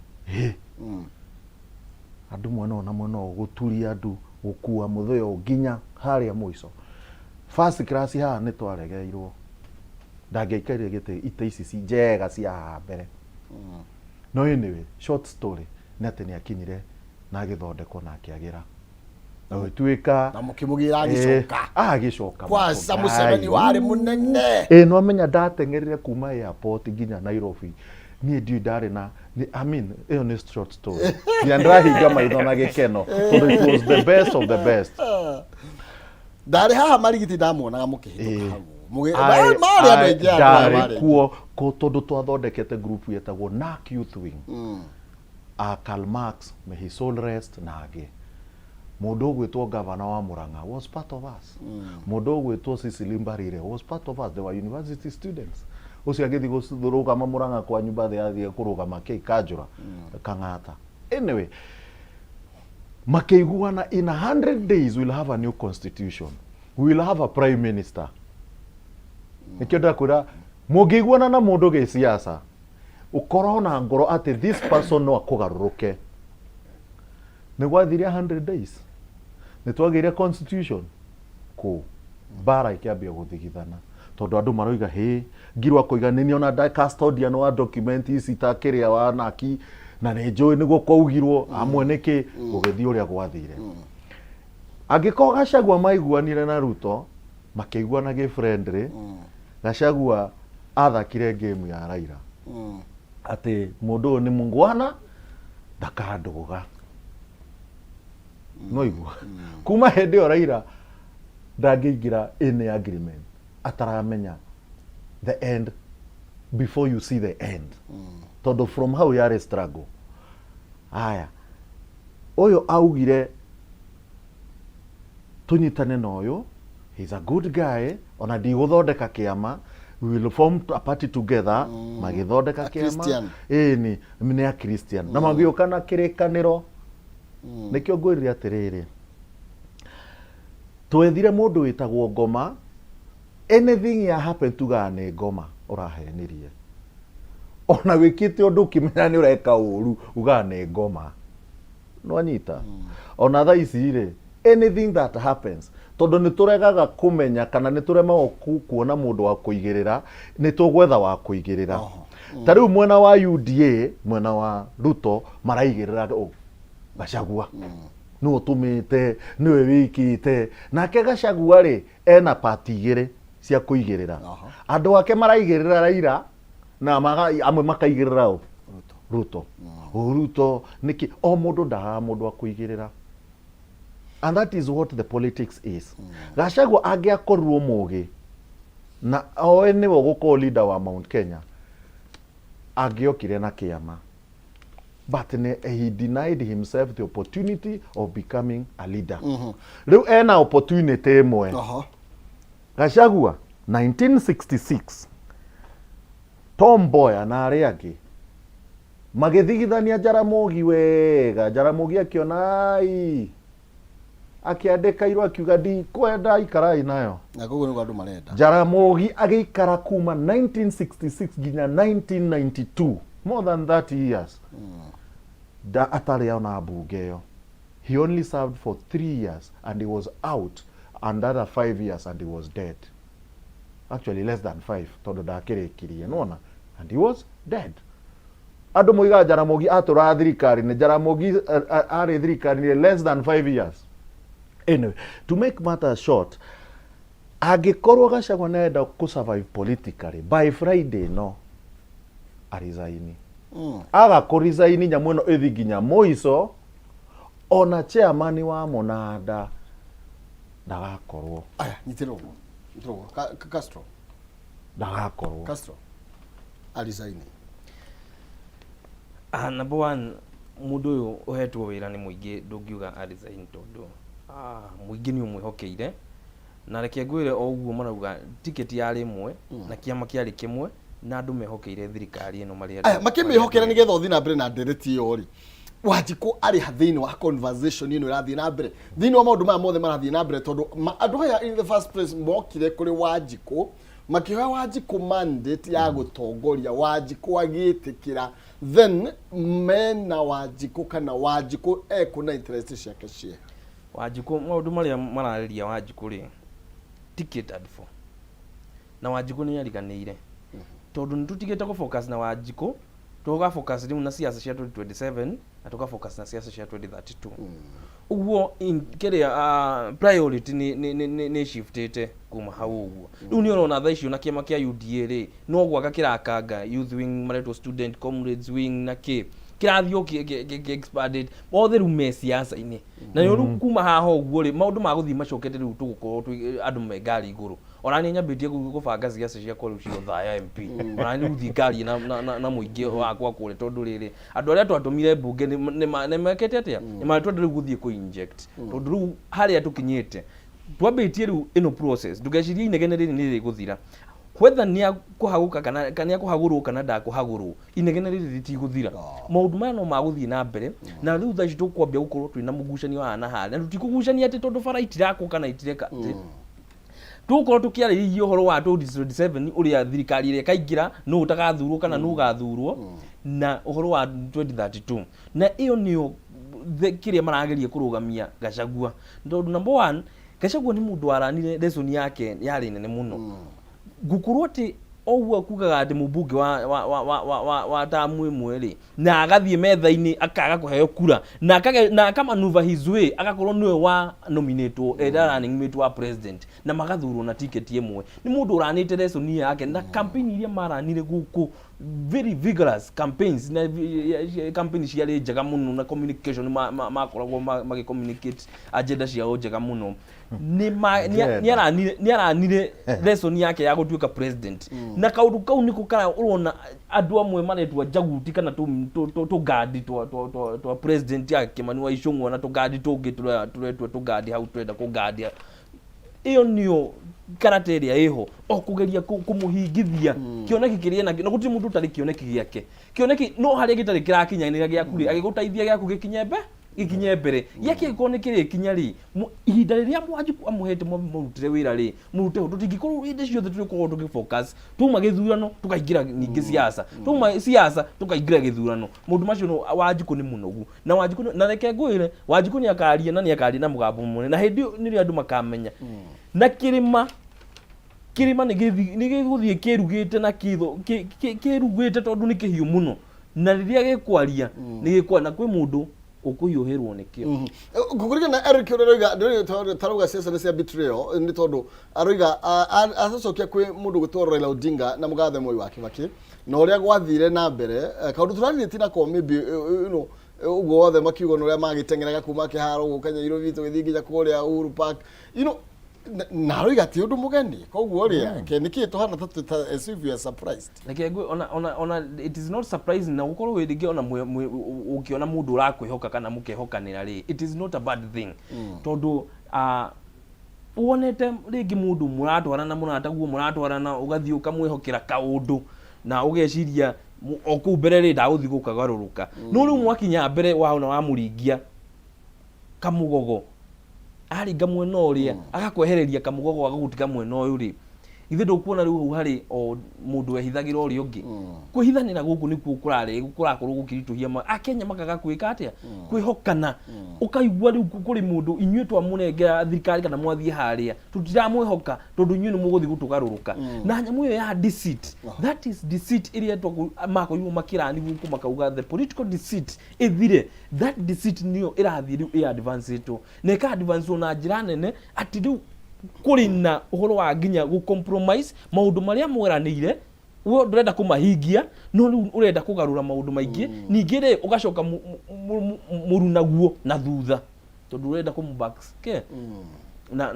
andu mwena na mwena guturia andu gukua mutheo nginya haria muico first class ha ni twaregeirwo ndangeikarire giti ite ici ci njega cia mbere no anyway short story ni ati ni akinyire na githondeko na akiagira na gwituika na mukimugira agicoka agicoka kwanza mucemani wari munene no amenya ndatengerire kuma airport nginya Nairobi ni ndiu ndari na I mean iyo ni short story ni andrahinga maitho na gikeno so it was the best of the best ndari haha marigiti ndamuonaga mukihituka hau ndari kuo ko tondu twathondekete group yetagwo NARC Youth Wing Karl Marx may his soul rest na age mundu gwitwo governor wa Murang'a was part of us mundu gwitwo Cecily Mbarire was part of us they were university students ucio agithi gurugama Murang'a kwa nyumba yathie kurugama kei Kanjura Kang'ata anyway makeiguana in 100 days we'll have a new constitution we'll have a prime minister nikio ndakwira mungiguana na mundu ge siasa ukorwo na ngoro ati this person no akugaruruke ni gwathire 100 days ni twagire constitution ku bara ikiambia guthigithana tondu andu maroiga he ngirwa kuiga nini ona da custodian wa document ici takiria wa NARC na ni njui niguo kwaugirwo amwe niki gugithi uria gwathire angiko Gachagua maiguanire na Ruto makeiguana ge friendly Gachagua athakire game ya Raila ati mundu ni mungwana ndakanduga no igua kuma hende Raila ndagigira in agreement ataramenya the end before you see the end todo from how you are struggle aya oyo augire tunyitane noyo he's a good guy ona ndiguthondeka kiama we will form a party together magithondeka kiama ni a Christian na magioka na kirikaniro nikio ngwirire atiriri twethire mundu witagwo Ngoma anything ya happen tugane Ngoma urahenirie ona wikite undu kimenya ni ureka uru ugane Ngoma no anyita ona tha ici ri anything that happens tondu ni turegaga kumenya kana ni turema kuona mundu wa kuigirira ni tugwetha wa kuigirira tariu mwena wa UDA mwena wa Ruto maraigirira Gachagua no utumite niwe wikite nake Gachagua ri ena party igire cia kuigirira andu ake maraigirira Raila na amwe makaigirira Ruto Ruto niki o mundu ndaga mundu wa kuigirira and that is what the politics is Gachagua angiakorwo mugi na oe niwe guko leader wa Mount Kenya agiokire na kiama but he denied himself the opportunity of becoming a leader riu ena opportunity imwe Gachagua 1966 Tom Mboya na aria angi magithigithania Jaramogi wega Jaramogi akionai akiandika irwa akiuga ndi kwenda ikarai nayo na koguo ni andu marenda Jaramogi agiikara kuma 1966 nginya 1992 more than 30 years da atari ona bunge yo he only served for 3 years and he was out another 5 years and he was dead actually less than 5 tondu ndakirikirie nona and he was dead andu moiga Jaramogi atura thirikari ni Jaramogi ari thirikari ni less than 5 years anyway to make matters short agikorwo Gachagua nenda ku survive politically by Friday no arizaini aga kurizaini nyamu no ithi nginya muico ona chairman wa Monada ndagakorwo aya nyitiro Castro ndagakorwo Castro arizaini number one mundu uyu uhetwo wira ni muingi ndungiuga arizaini tondu muingi ni umwihokeire na reke ngwire o uguo marauga tiketi yari imwe na kiama kiari kimwe na andu mehokeire thirikari ino maria makimihokera nigetha uthi na mbere na ndereti iyo ri Wanjiku ari hathini wa conversation ino irathi na mbere thini wa maundu maya mothe marathi na mbere tondu andu haya in the first place mokire kuri Wanjiku makihoya Wanjiku mandate ya gutongoria Wanjiku agitikira then mena Wanjiku kana Wanjiku ekuna interest ciake cie Wanjiku maundu maria marariria Wanjiku ri ticket ad for na Wanjiku ni yariganire tondu nitutigite ku focus na Wanjiku tuga focus riu na siasa cia 2027 na tuga focus na siasa cia 2032 uguo kiria priority ni shiftete kuma hau uguo riu ni urona tha icio na kiama kia UDA ri no gwaka kirakanga youth wing maretwo student comrades wing na kirathio expanded othe riu me siasa-ini na riu kuma haha uguo ri maundu ma guthii macokete riu tugukorwo andu me ngari iguru ona ni nyambitie gubanga siasa cia kwa riu cio thaya MP ona ni guthii ngari na muingi wakwa kure tondu riri andu aria twatumire bunge ni mekete atia ni matwende riu guthii ku inject tondu riu haria tukinyite twambitie riu ino process ndugecirie inegene riri ni riguthira whether ni akuhaguka kana akuhagurwo kana ndakuhagurwo inegene riri ritiguthira maundu maya no maguthii na mbere na riu tha citu kwambia gukorwo twina mugucanio haha na haria tutikugucania ati tondu bara itirako kana itireka tukorwo tukiarĩrĩria ũhoro wa 2027 uria thirikari ĩrĩa ĩkaingĩra no utagathurwo kana no ugathurwo na ũhoro wa 2032 na iyo niyo kiria marageria kurugamia Gachagua tondu number 1 Gachagua ni mundu aranire lesson yake yari nene muno gukorwo ati oguo kugaga ati mubunge wa tamu imwe ri na agathie metha-ini akaga kuheo kura na akamanuva his way agakorwo niwe wa nominate running mate wa president na magathurwo na ticket imwe ni mundu uranite lesson yake na campaign iria maranire guku very vigorous campaigns na campaign ciarĩ njega muno na communication makoragwo magi communicate agenda ciao njega muno ni aranire lesson yake ya gutuika president na kaundu kau niko kana urona andu amwe maretwa jaguti kana to gadi to president yake Kimani wa Ichung'wa na to gadi tungi turetwa to gadi hau turenda ku gadi iyo niyo karateria iho okugeria kumuhingithia kioneki kiria na guti mundu tari kioneki giake kioneki no haria gitari kirakinyanira giaku agigutaithia giaku gikinye mbere yake ikone kiri kinya ri ihinda riria Mwanjuku amuhete murutire wira ri murute tutingikorwo inde ciothe tukorwo tugifocus tuma githurano tukaingira ningi siasa tuma siasa tukaingira githurano mundu macio no Wanjuku ni munogu na Wanjuku na reke ngwire Wanjuku ni akaria na mugambo munene na hindi ni ri andu makamenya na kirima ni giguthie kirugite na kitho kirugite tondu ni kihiu muno na riria gikwaria ni gikwa na kwi mundu ukuhiuhirwo nikio gukuriga na Eric Orenga ndio taruga siasa ni cia betrayal ni tondu aroiga acokia kwi mundu gutwara Raila Odinga na mugathe Moi wa Kibaki na uria gwathire na mbere kaundu turarire tina ko maybe ugo wothe makiugo no ria magitengeraga kuma kiharo gukanya iro vitu githi nginya kuria Uhuru Park na aroiga ti undu mugeni koguo ria niki tuhana tatu as if you are surprised like ona it is not surprising na gukorwo wingi ona ukiona mundu urakwihoka kana mukehokanira ri it is not a bad thing tondu wonete ringi mundu muratwarana ugathii ukamwihokera kaundu na ugeciria oku mbere ri ndauthi gukagaruruka no riu mwakinya mbere wao na wamuringia kamugogo aringa mwena uria agakwehereria kamugogo agagutiga mwena uyu ri ithe ndukuona riu hari o mundu ehithagira uri ungi kwihithanira guku nikuo kurakorwo gukirituhia Akenya makaga kwika atia kwihokana ukaigua riu kuri mundu inyue twamunengera thirikari kana mwathie haria tutiramwihoka tondu inyue ni muguthi gutugaruruka na nyamu iyo ya deceit that is deceit iria makoiwo makirani guku makauga the political deceit ithire that deceit niyo irathie riu advance ito neka advance na njira nene ati riu kuri na uhoro wa nginya gu compromise maundu maria mweranire we ndurenda kumahingia no riu urenda kugarura maundu maingi ningi ri ugacoka murunaguo na thutha tondu urenda kumback na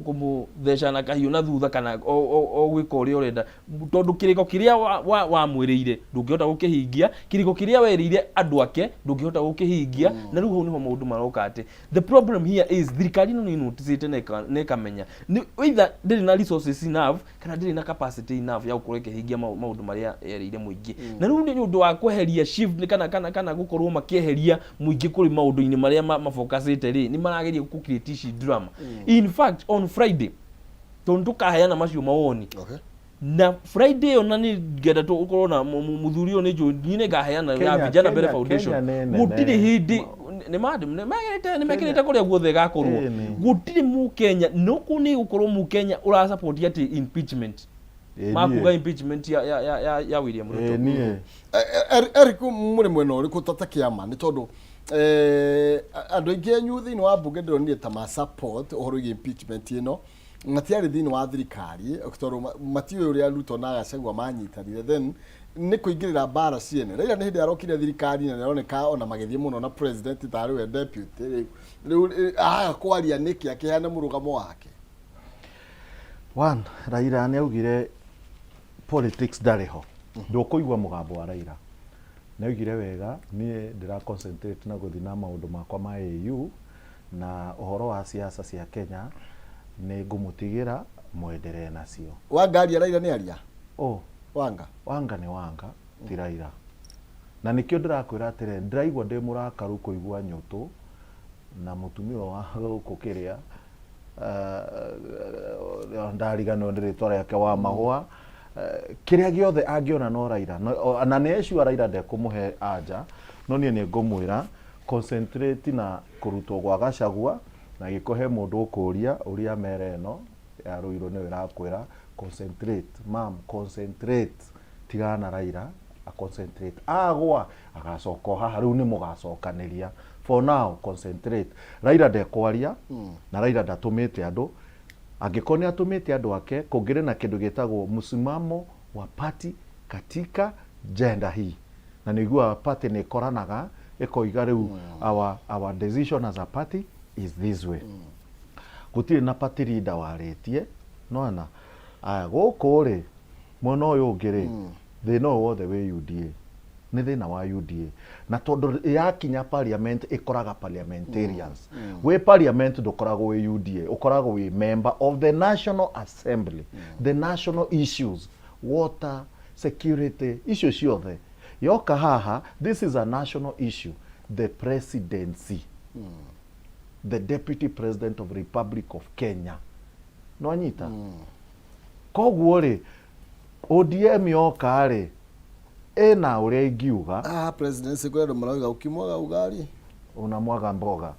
kumutheca na kahiu na thutha kana o gwika uria urenda tondu kiriko kiria wa mwirire ndungihota gukihingia kiriko kiria werire andu ake ndungihota gukihingia na riu hau niho maundu maroka ati the problem here is thirikari no ni notice ne kamenya ni either ndiri na resources enough kana ndiri na capacity enough ya gukorwo ikihingia maundu maria yerire muingi na riu ni undu wa kweheria shift kana gukorwo makieheria muingi kuri maundu-ini maria mafocusite ri ni marageria ku create drama in fact on Friday tondu kaheana macio mawoni na Friday ona ni ngenda to ukorwo na muthurio ni njuni ngaheana ya Vijana Mbere Foundation gutiri hindi ni mekirite kuria guothe gakorwo gutiri mu Kenya no kuni ukorwo mu Kenya ura support ati impeachment makuga impeachment ya William Ruto nie Eric muri mwena uri kutata kiama ni tondu andu aingi anyu thiini wa bunge ndironire ta ma support uhoro igi impeachment ino matiari thiini wa thirikari tondu matiwe uria Ruto na Gachagua manyitanire then ni kuingirira bara ciene Raila ni hindi arokire thirikari na neroneka ona magithie muno na president tari we deputy riu kwaria niki akihana murugamo wake one Raila ni augire politics ndariho ndukuigwa mugambo wa Raila naugire wega nie ndira concentrate na guthi na maundu makwa ma AU na uhoro wa siasa cia Kenya ni ngumutigira mwenderee nacio Wanga Raila ni aria Wanga ni Wanga ti Raila na nikio ndirakwira atire ndiraigwa ndi murakaru kuigwa nyutu na mutumio wa gukukiria ndarigano ndiritwa yake wa mahua kiria giothe angiona no Raila na neciua Raila ndekumuhe anja no nie ni ngumwira concentrate na kurutwo gwa Gachagua na gikuhe mundu ukuria uria mere no ya ruiro ni wirakwira concentrate mam concentrate tigana Raila a concentrate agwa agacoka haha riu ni mugacokaniria for now concentrate Raila ndekwaria na Raila ndatumite andu angikoni atumite andu ake kungire na kindu gitagwo msimamo wa party katika gender hii na nigua party ni koranaga ikoiga riu our decision as a party is this way gutire na party leader waritie nona gukuri muno uyu ngiri thina wothe we UDA ni thina wa UDA na tondu yakinya parliament ikoraga parliamentarians we parliament ndukoragwo we UDA ukoragwo we member of the National Assembly the national issues water security issues ciothe yoka haha this is a national issue the presidency the deputy president of Republic of Kenya no anyita koguo ri ODM yoka ri ena uria ingiuga presidency kwero maraga ukimwaga ugali unamwaga mboga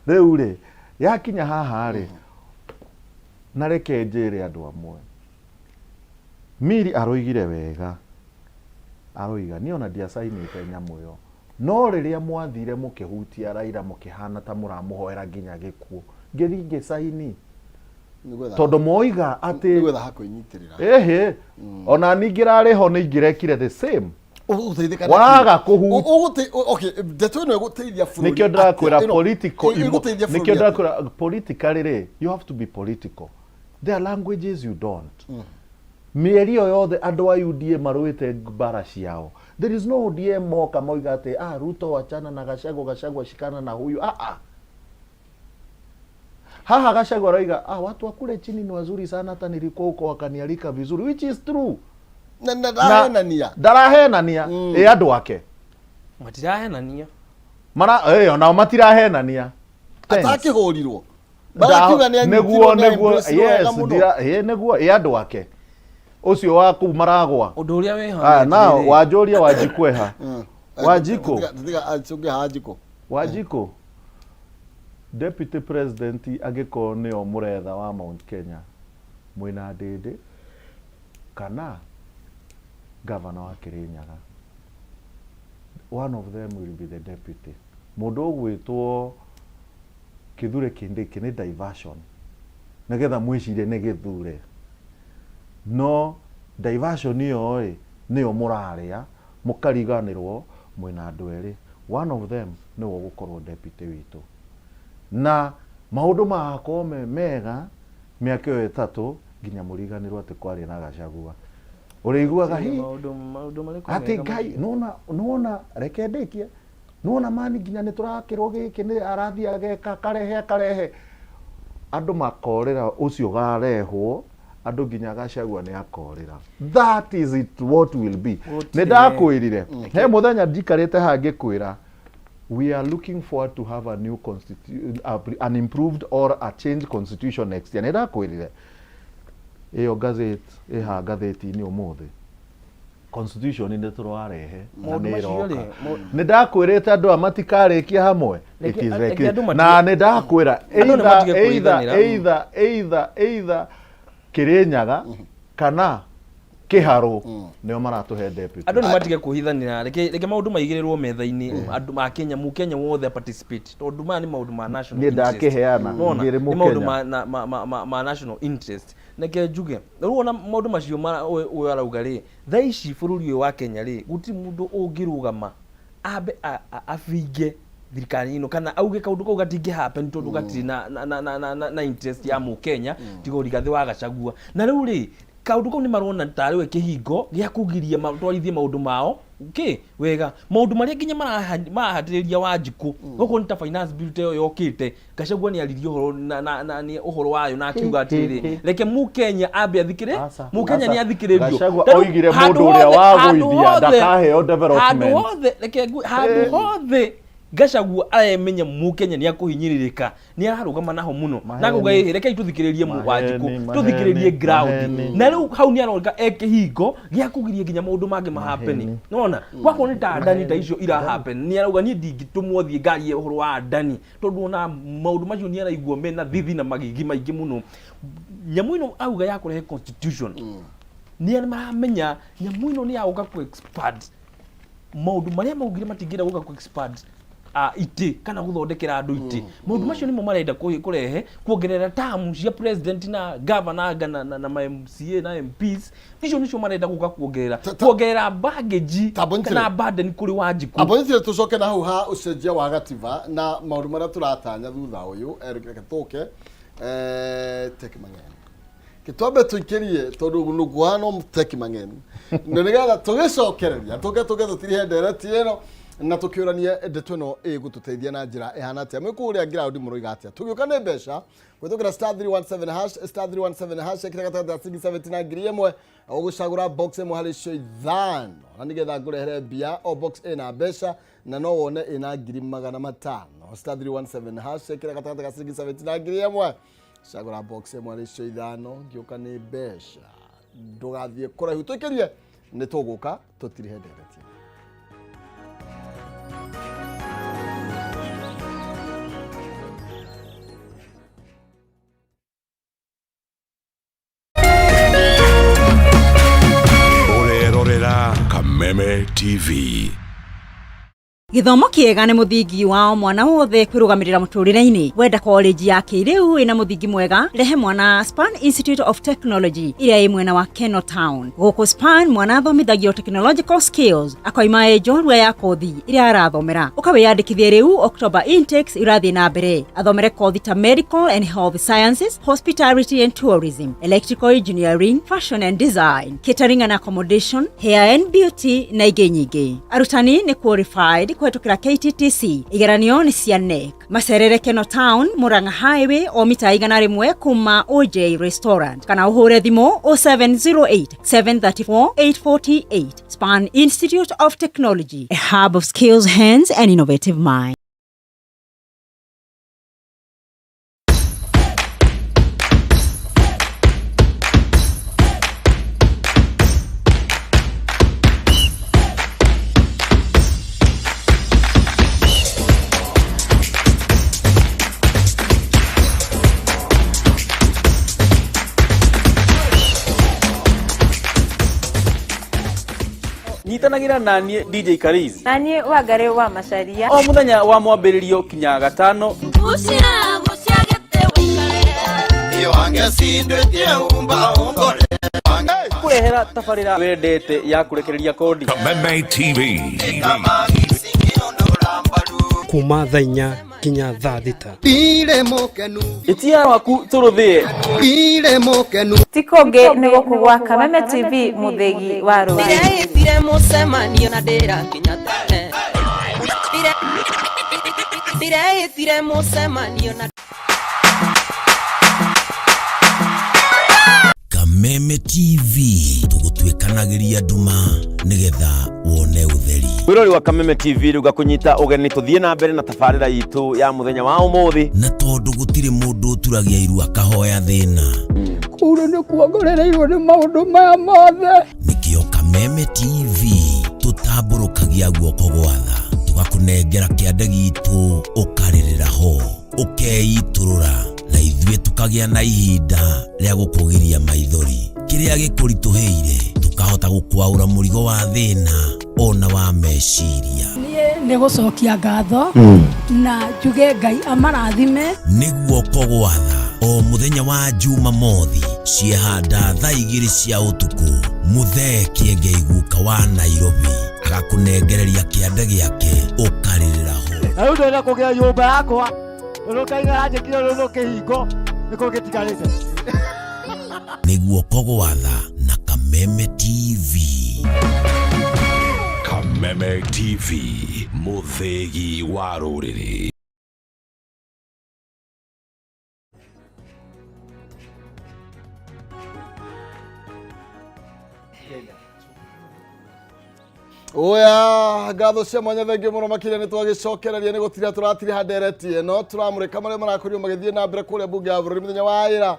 riu ri yakinya haha ri na reke njire andu amwe Miri aroigire wega aroiga ni ona dia sainite nyamu yo no riria mwathire mukihutia Raila mukihana ta muramuhoera nginya gikuo ngithinge saini tondu moiga ati nigwetha hakuinyitirira ona ningirari ho ningirekire the same waga kuhu okay ndeto no guteithia bururi nikio ndakwira political nikio ndakwira politically you have to be political there are languages you don't mieri yothe andu a UDA maruite bara ciao there is no ODM moka moiga ati Ruto wachana na Gachagua shikana na huyu haha Gachagua roiga watu wa kule chini ni wazuri sana hata nilikuwa huko wakanialika vizuri which is true na darahenania andu wake matirahenania ona matirahenania atakihurirwo barakiuga ni neguo yes neguo andu wake ucio waku maragwa undu uria weha now wajuria wajikweha wajiko deputy president agiko nio muretha wa Mount Kenya mwina ndindi kana governor wa Kirinyaga one of them will be the deputy mundu gwitwo kithure kindiki ni diversion nagetha mwicire ni githure no diversion iyo niyo muraria mukariganirwo mwina andu eri one of them no gukorwo deputy witu na maundu makome mega miaka yo 3 nginya muriganirwo ati kwari na Gachagua uriguaga hi maundu mariko ati ngai nona rekendekie nona mani nginya ni turakirwo giki ni arathi ageka karehe andu makorera ucio garehwo andu nginya Gachagua ni akorera that is it what will be ne ndakwirire he muthenya ndikarite hangi kwira we are looking forward to have a new constitution an improved or a changed constitution next year ne ndakwirire iyo gazette gatheti ni umuthi constitution inde turarehe ne ndakwirite andu amatikarekia hamwe it is like na ne ndakwira either Kirinyaga kana Kiharu nio maratuhe deputy. Andu ni matige kuhithanira reke maundu maigirirwo metha-ini andu ma Kenya mu Kenya wothe participate tondu ma ni maundu ma national interest. Ni ndakiheana ngire mu Kenya. Maundu ma national interest. Neke njuge riu ona maundu macio uyu arauga ri thaici bururi uyu wa Kenya ri guti mundu ungirugama abe afinge thirikari ino kana auge kaundu kau gatingi happen tondu gatiri na interest ya mu Kenya tigo rigathi wa Gachagua na riu ri kaundu kau ni marona tari we kihingo gia kugiria matwarithie maundu mao wega maundu maria nginya marahatiriria Wanjiku goko ni ta finance bill teyo yokite Gachagua ni aririo horo na ni uhoro wayo na akiuga atiri reke mu Kenya ambe athikire mu Kenya ni athikiririo Gachagua oigire mundu uria waguithia ndakaheo development handu hothe Gachagua aemenya mu Kenya ni akuhinyiririka ni ararugama naho muno nakuga reke ituthikiririe mu Wanjiku tuthikiririe ground na riu hau ni aronga ekihingo gia kugiria nginya maundu mangi mahapeni nona gwako ni ta ndani ta icio ira happen ni arauga ni ndingitumwo thie ngari ye uhoro wa ndani tondu na maundu macio ni araigua mena thithi na magigi maingi muno nyamu ino auga ya kurehe constitution ni maramenya nyamu ino ni auga ku expand maundu maria maugire matingira guka ku expand iti kana guthondekera andu iti maundu macio nimo marenda kurehe kuongerera terms cia president na governor na MCA na MPs nicio marenda guka kuongerera baggage kana burden kuri Wanjiku abonithire tucoke na hau ha ucenjia wa gatiba na maundu maria turatanya thutha uyu Eric Gatuke tekimangeni kitwambe tuikirie tondu nuguano tekimangeni nigetha tugicokereria tuke tutiri hendereti ino na tukiurania ndeto no gututeithia na njira ihana atia mwikuria ground muroiga atia tugiuka ne besha gwithukira *317# ekira gatagata 679 ngiri imwe ugucagura box imwe hari cio ithano na nigetha ngurehere mbia o box ina besha na no wone ina ngiri 500 *317# ekira gatagata 679 ngiri imwe cagura box imwe hari cio ithano ngiuka ne besha ndugathie kuraihu tukirie ni tuguka tutiri hendereti Kameme TV. Githomo kiega ni muthingi wa mwana wothe kwirugamirira muturire-ini wenda college ya kiriu ina muthingi mwega rehe mwana Span Institute of Technology iria i mwena wa Keno Town guku Span mwana athomithagio technological skills akoima njorua ya kothi iria arathomera ukawiyandikithia riu October intakes irathi na mbere athomere kothi ta medical and health sciences, hospitality and tourism, electrical engineering, fashion and design, catering and accommodation, hair and beauty na ingĩ nyingĩ. Arutani ni qualified kwetukira KTTC igeranio ni cia NEC macerere Keno Town Murang'a Highway o mita 100 kuma OJ Restaurant kana uhure thimo 0708 734 848. Span Institute of Technology, a hub of skills, hands and innovative mind. Nyitanagira nanie DJ Kariz nanie Wangari wa Macharia o muthenya wa mwambiririo kinya gatano kurehera tabarira wendete ya kurekereria kodi Kameme TV. kuma thaa 4 kinya thaa 6 ire mukenu itia waku turuthie ire mukenu tikonge ni gukugwa Kameme TV muthegi wa ru ire mucemanio na ndira kinya tene ire mucemanio na Kameme TV tugutwikanagiria nduma nigetha wone utheri. Wirori wa Kameme TV ruga kunyita ugeni tuthie na mbere na tafarira yitu ya muthenya wa umuthi na tondu gutire mundu turagia iru akahoya thina kuru ni kuongorereirwo ni maundu maya mothe nikio Kameme TV tutamburukagia guoko gwatha tugakunengera kiande gitu ukaririra ho ukeiturura na ithuĩ tukagĩa na ihinda rĩa gũkũgiria maithori kĩrĩa gĩkũritũhĩire tukahota gũkwaũra mũrigo wa thĩna ona wa meciria nĩ gũcokia ngatho na njuge Ngai amarathime nĩguo kũgwatha o mũthenya wa Jumamothi ciehanda thaa 2 cia ũtukũ Muthee Kiengei guka wa Nairobi agakũnengereria kĩande gĩake ũkarĩrĩra ho rĩu ndĩrenda kũgĩa nyũmba yakwa rũkaigara njĩkire rũrũ kĩhingo nĩkũ gĩtigarĩte nĩguo kũgwatha na Kameme TV. Kameme TV, mũthegi wa rũrĩrĩ. Oya ngatho cia mwanya thengi muno makire ni twagicokereria ni gutira turatiri handereti no turamurika maria marakorio magithie na mbere kuria bunge ya bururi muthenya wa ira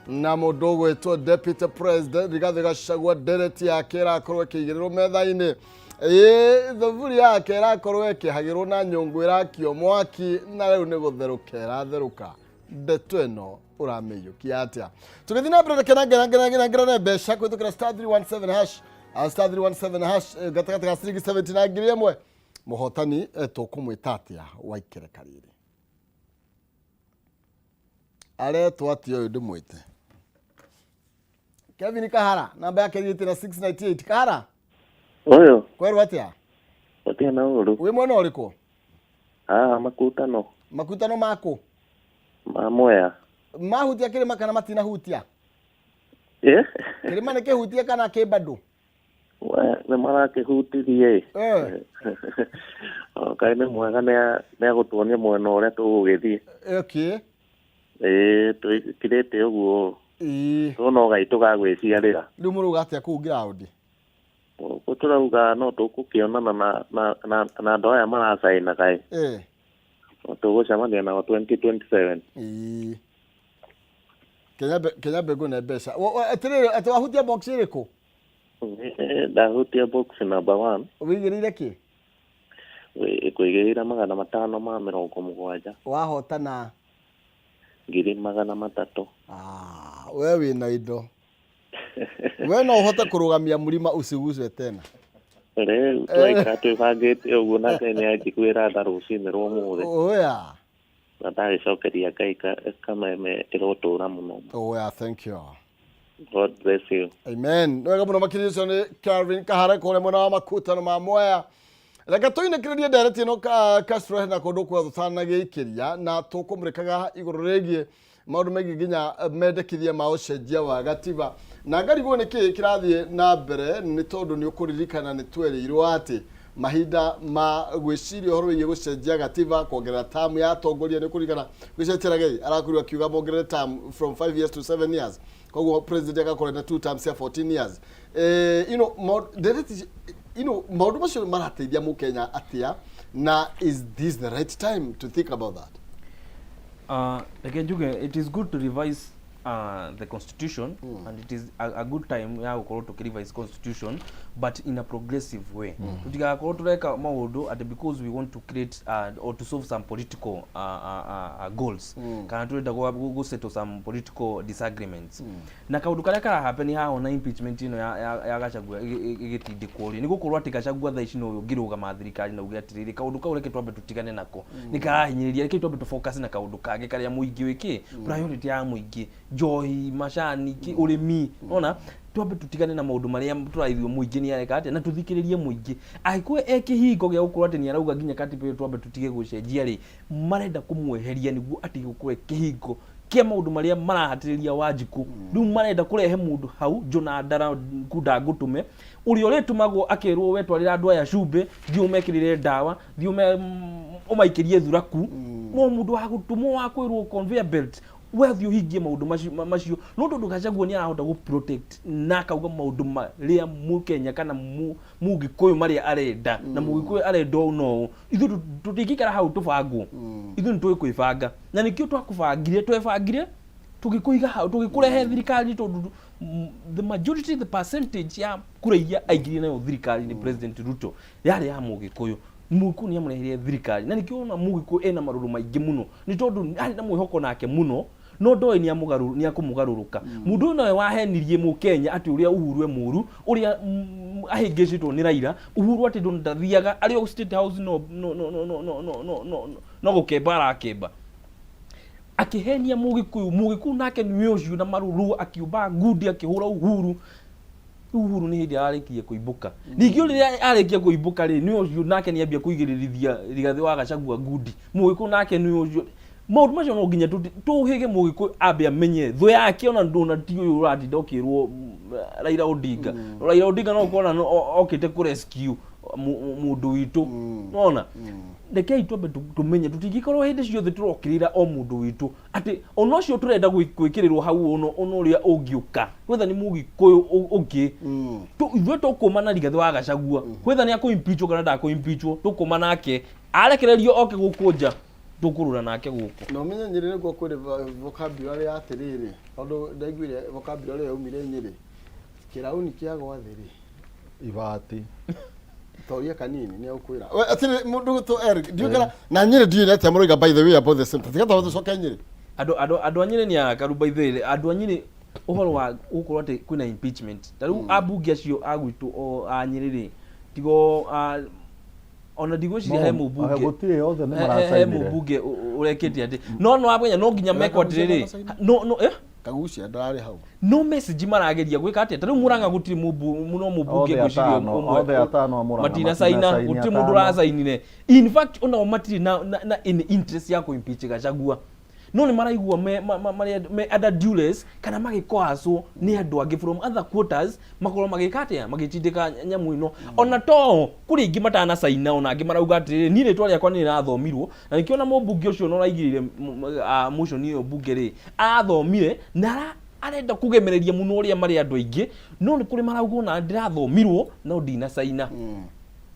na mundu gwitwo deputy president Rigathi Gachagua dereti yake irakorwo ikigirirwo metha-ini thaburi yake irakorwo ikihagirwo na nyungu irakio mwaki na riu ni gutheruka iratheruka ndeto ino uramiyukia atia tugithie na mbere kenangera mbeca kwitukira star 317 hash star 317 hash gatagata ga ciringi 79 ngiri ĩmwe muhotani tukumwita atia waikere kariri aretwo atio uyu ndimwite Kevin Kahara namba yake yiti na 698 Kahara oyo kweru atia na uru wi mwena uriko makutano mako mamoya mahutia kirima kana matina hutia kirima nikihutia kana kibadu we marakihutirie okay nĩ mwega nĩ gũtuonia mwena ũrĩa tũgũgĩthiĩ okay twĩkirĩte ũguo tũna ũgaitũ gagwĩciarĩra rĩu mũrũga atĩa kũu ground tũrauga no tũgũkĩonana na andũ aya maracaina kaĩ tũgũcemania nao 2027 Kenya Mbegu na mbeca atĩrĩrĩ atĩ wahutia box ĩrĩkũ ndahutia box number 1 wigirire ki kwigirira 570 wahotana 300 we wina indo we no uhota kurugamia mlima usiguze tena twaika twibangite uguo na tene ajikwira ndarucinĩ rwa mũthĩ oya na ndagicokeria Ngai Kameme irotura muno oya thank you God bless you. Amen. Wega muno makiriso ni Calvin Kahara kole mwana wa makutano ma moya. Reka toine kiredia direct no Castro na kondo kwa thana gikiria na tukumurikaga iguru regie maundu megi ginya mendekithia maocenjia wa gatiba. Na ngarigo ni ki kirathie na mbere ni tondu ni ukuririkana ni twerirwo ati mahinda ma gwiciria horo ye gucenjia gatiba kuongerera term ya tongoria ni kurikana gwicetera Ngai arakurwa kiuga mongerere term from 5 years to 7 years. Kwa president akakora na 2 terms ya 14 years maundu macio marateithia mukenya atia na is this the right time to think about that again it is good to revise the constitution and it is a good time ya gukorwo tukirevise constitution but in a progressive way tutigakorwo tureka maundu at because we want to create or to solve some political goals kana turenda go settle some political disagreements na kaundu karia kara happen ha ona impeachment ino ya Gachagua igitindikwo ri ni gukorwo ati Gachagua tha ici no ngirugama thirikari na ugi atiriri kaundu kau reke twambe tutigane nako nikarahinyiriria reke twambe tufocus na kaundu kage karia muingi wiki priority ya muingi johi mashani ki urimi ona twambe tutigane na maundu maria turaithio muingi ni areka ati na tuthikiririe muingi aikwe ekihingo gya gukorwo ati ni arauga ginya katiba twambe tutige gucenjia ri marenda kumweheria niguo ati gukwe kihingo kia maundu maria marahatiriria Wanjiku riu marenda kurehe mundu hau Jona Ndara Nguda Ngutume uri uretumagwo akirwo wetwarira andu aya cumbe thiu mekirire ndawa thiu umaikirie thuraku no mundu wa gutumwo wa kwirwo conveyor belt wethi uhingie maundu macio no tondu Gachagua ni arahota gu protect na kauga maundu maria mukenya kana mugikuyu maria arenda na mugikuyu arenda no ithu tutingikara hau tubangwo ithu ntui kwibanga na nikio twakubangire twebangire tugikuiga hau tugikurehe thirikari tondu the majority the percentage ya kureia aigire nayo thirikari ni President Ruto yari ya mugikuyu muku ni amureheire thirikari na nikio na mugikuyu ena maruru maingi muno ni tondu ari na mwihoko nake muno no ndoe ni amugaru ni akumugaruruka mundu no wahenirie Mukenya ati uria Uhuru muru uria ahingicitwo ni Raila Uhuru ati ndathiaga ari o State House no gukembara akemba akihenia Mugikuyu nake ni ucio na maruru akiumba ngudi akihura Uhuru ni hindi arikie kuibuka ningio riria arikie kuibuka ri ni ucio nake ni ambia kuigirithia Rigathi wa Gachagua ngudi Mugikuyu nake ni ucio maundu macio no nginya tuhige Mugikuyu ambia menye thu yake ona ndona ti uyu uratinda ukirwo Raila Odinga no kuona okite ku rescue mundu witu nona ndeke twambe tumenye tutigikorwo hindi ciothe turokirira o mundu witu ati ono cio turenda gwikirirwo hau ono uria ungiuka kwetha ni Mugikuyu ungi ithuĩ tukuma Rigathi wa Gachagua kwetha ni akuimpeachwo kana ndakuimpeachwo tukuma nake arekererio oke gukunja tukurura nake guku no menye Nyeri niguo kuri vocabulary atiriri tondu ndaiguire vocabulary yaumire Nyeri kirauni kia gwathiri ibati toria kanini ni ukwira atiri mundu to Eric ndiukana na Nyeri ndiye ati amuruga by the way about the same tigata wathu coka Nyeri andu anyire ni akaru by the way andu anyire uhoro wa ukorwo ati kwina impeachment tariu abunge acio agwitu o anyiriri tigo ona digociria he mubunge gutire yothe ni marasainire he mubunge urekete ati no abenya no nginya meko atiriri no kagucia ndarari hau no message marageria gwika ati tariu Muranga gutire muno mubunge gwiciria othe atano amuranga matina saina gutire mundu rasainire in fact ona matiri na in interest ya ku impeach Gachagua no ni maraigua me other duelers kana magikoaso ni andu angi from other quarters makoro magikatia magitindika nyamu ino ona to kuri ingi matana saina ona angi marauga ati ni ritwa riakwa ni rathomirwo na nikiona mubunge ucio no raigirire motion iyo bunge ri athomire na arenda kugemereria muno uria mari andu aingi no ni kuri marauga ona ndirathomirwo no ndina saina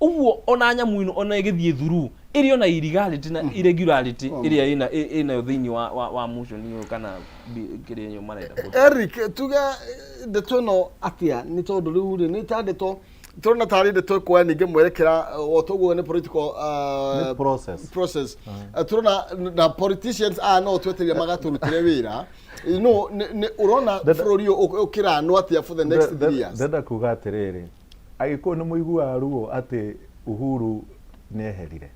uguo ona nyamu ino ona igithie thuru iri ona illegality na irregularity iria ina thiini wa motion iyo kana kire nyo marenda Eric tuga ndetono atia ni tondu riu ri ni tandito turona tari ndito kwa ninge mwerekera otoguo ni political process turona na politicians no tweteria magaturutire wira no ni urona bururi ukira no atia for the next 3 years ndenda kuga atiriri agiko ni muigua ruo ati Uhuru ni eherire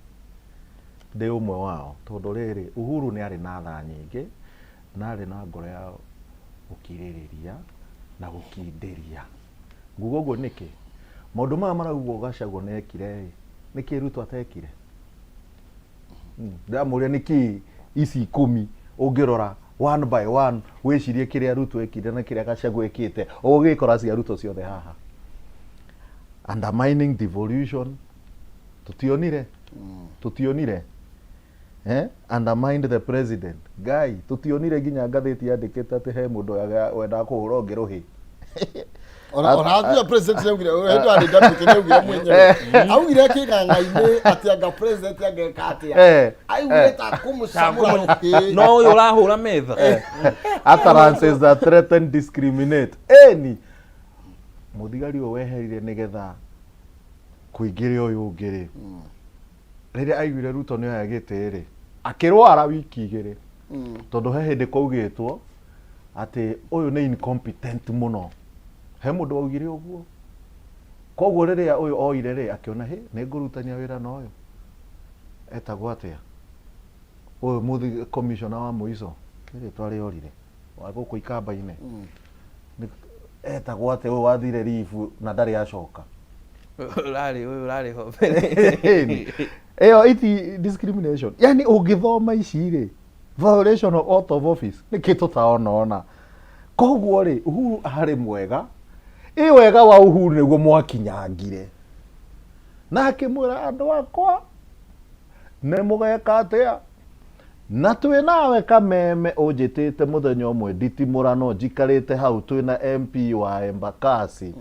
ndi umwe wao tondu riri Uhuru ni ari na tha nyingi na ari na ngoro ya gukiririria na gukinderia ngugo niki maundu maya maraugo Gachagua nekire niki Ruto atekire ndamuria niki ici 10 ungirora one by one wicirie kiria Ruto ekire na kiria Gachagua ekite ugikora cia Ruto ciothe haha undermining devolution tutionire undermined the president guy tutionire ginya ngatheti yandikite ati he mundu wenda kuhura ngeruhi ona president neugire endo ari deputy neugire mwenyewe augire kinganga-ini ati anga president ageka atia augire ta kumusamura no uyu urahura metha utterances that threaten discriminate any muthigari o weherire nigetha kuingire uyu ungiri riria aiguire Ruto ni oyagite ri akirwara wiki igiri tondu he hindi kaugitwo ati uyu ni incompetent muno he mundu augire uguo koguo riria uyu oire ri akiona he ni ngurutania wira na uyu etagwo atia uyu muthi commissioner wa muico ri twari orire wa guku ikamba-ini etagwo atia uyu wathire rifu na ndari acoka urari ho eyo iti discrimination yani ungithoma ici ri violation of oath of office ni kitu taona koguo ri Uhuru hari mwega wega wa Uhuru niguo mwakinyangire na akimwira andu akwa ne mugeka atia na twi nawe kameme unjitite muthenya umwe nditimurano njikarite hau twi na MP wa Embakasi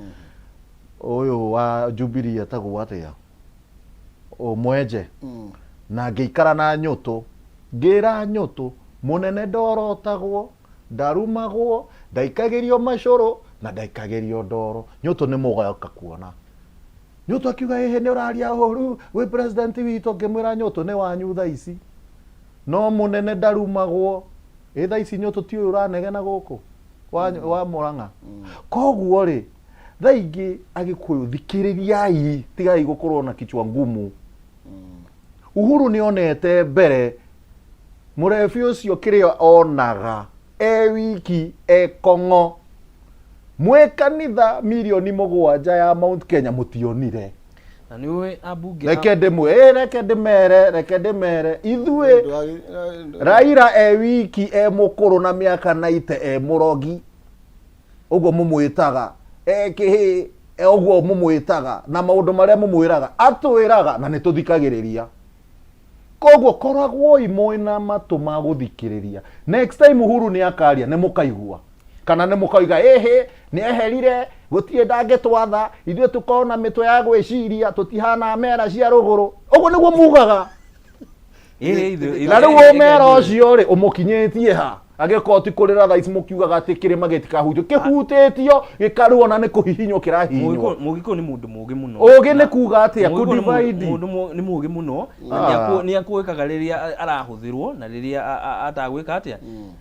uyu wa Jubilee atagwo atia mwenje na ngiikara na nyutu ngira nyutu munene ndorotagwo ndarumagwo ndaikagirio macoro na ndaikagirio ndoro nyutu ni mugoyoka kuona nyutu akiuga hehe ni uraria huru we president witu ngimwira nyutu ni wanyu tha ici no munene ndarumagwo Etha ici nyo tutiyo uranegena guku wa Murang'a. Koguo ri thaingi agikuyu thikiririai tigai gukorwo na kichwa ngumu. Uhuru ni onete mbere murebi ucio kirio onaga wiki kongo mwe kanitha milioni 7 ya Mount Kenya mutionire. Na niwe abunge reke ndemere ithue Raila wiki mukuru na miaka 90 murogi ugo mumwitaga kihi ugo mumwitaga na maundu maria mumwiraga atwiraga na nituthikagiriria. Koguo koragwo imwe na matu ma guthikiriria. Next time Uhuru ni akaria ne mukaigua kana ne mukaiga ni eherire gutie ndangitwatha ithue tukona mitwe ya gwiciria tutihana mera cia ruguru uguo niguo mugaga. Na riu mera ucio ri umukinyitie ha agekoti kurira thaici mukiugaga ati kirima gitikahutio kihutitio gikaruo na ni kuhihinyo kirahihinyo. Mugiko ni mundu mugi muno. Ugi ni kuga ati ku divide mundu ni mugi muno ni akuikaga riria arahuthirwo na riria atagwika atia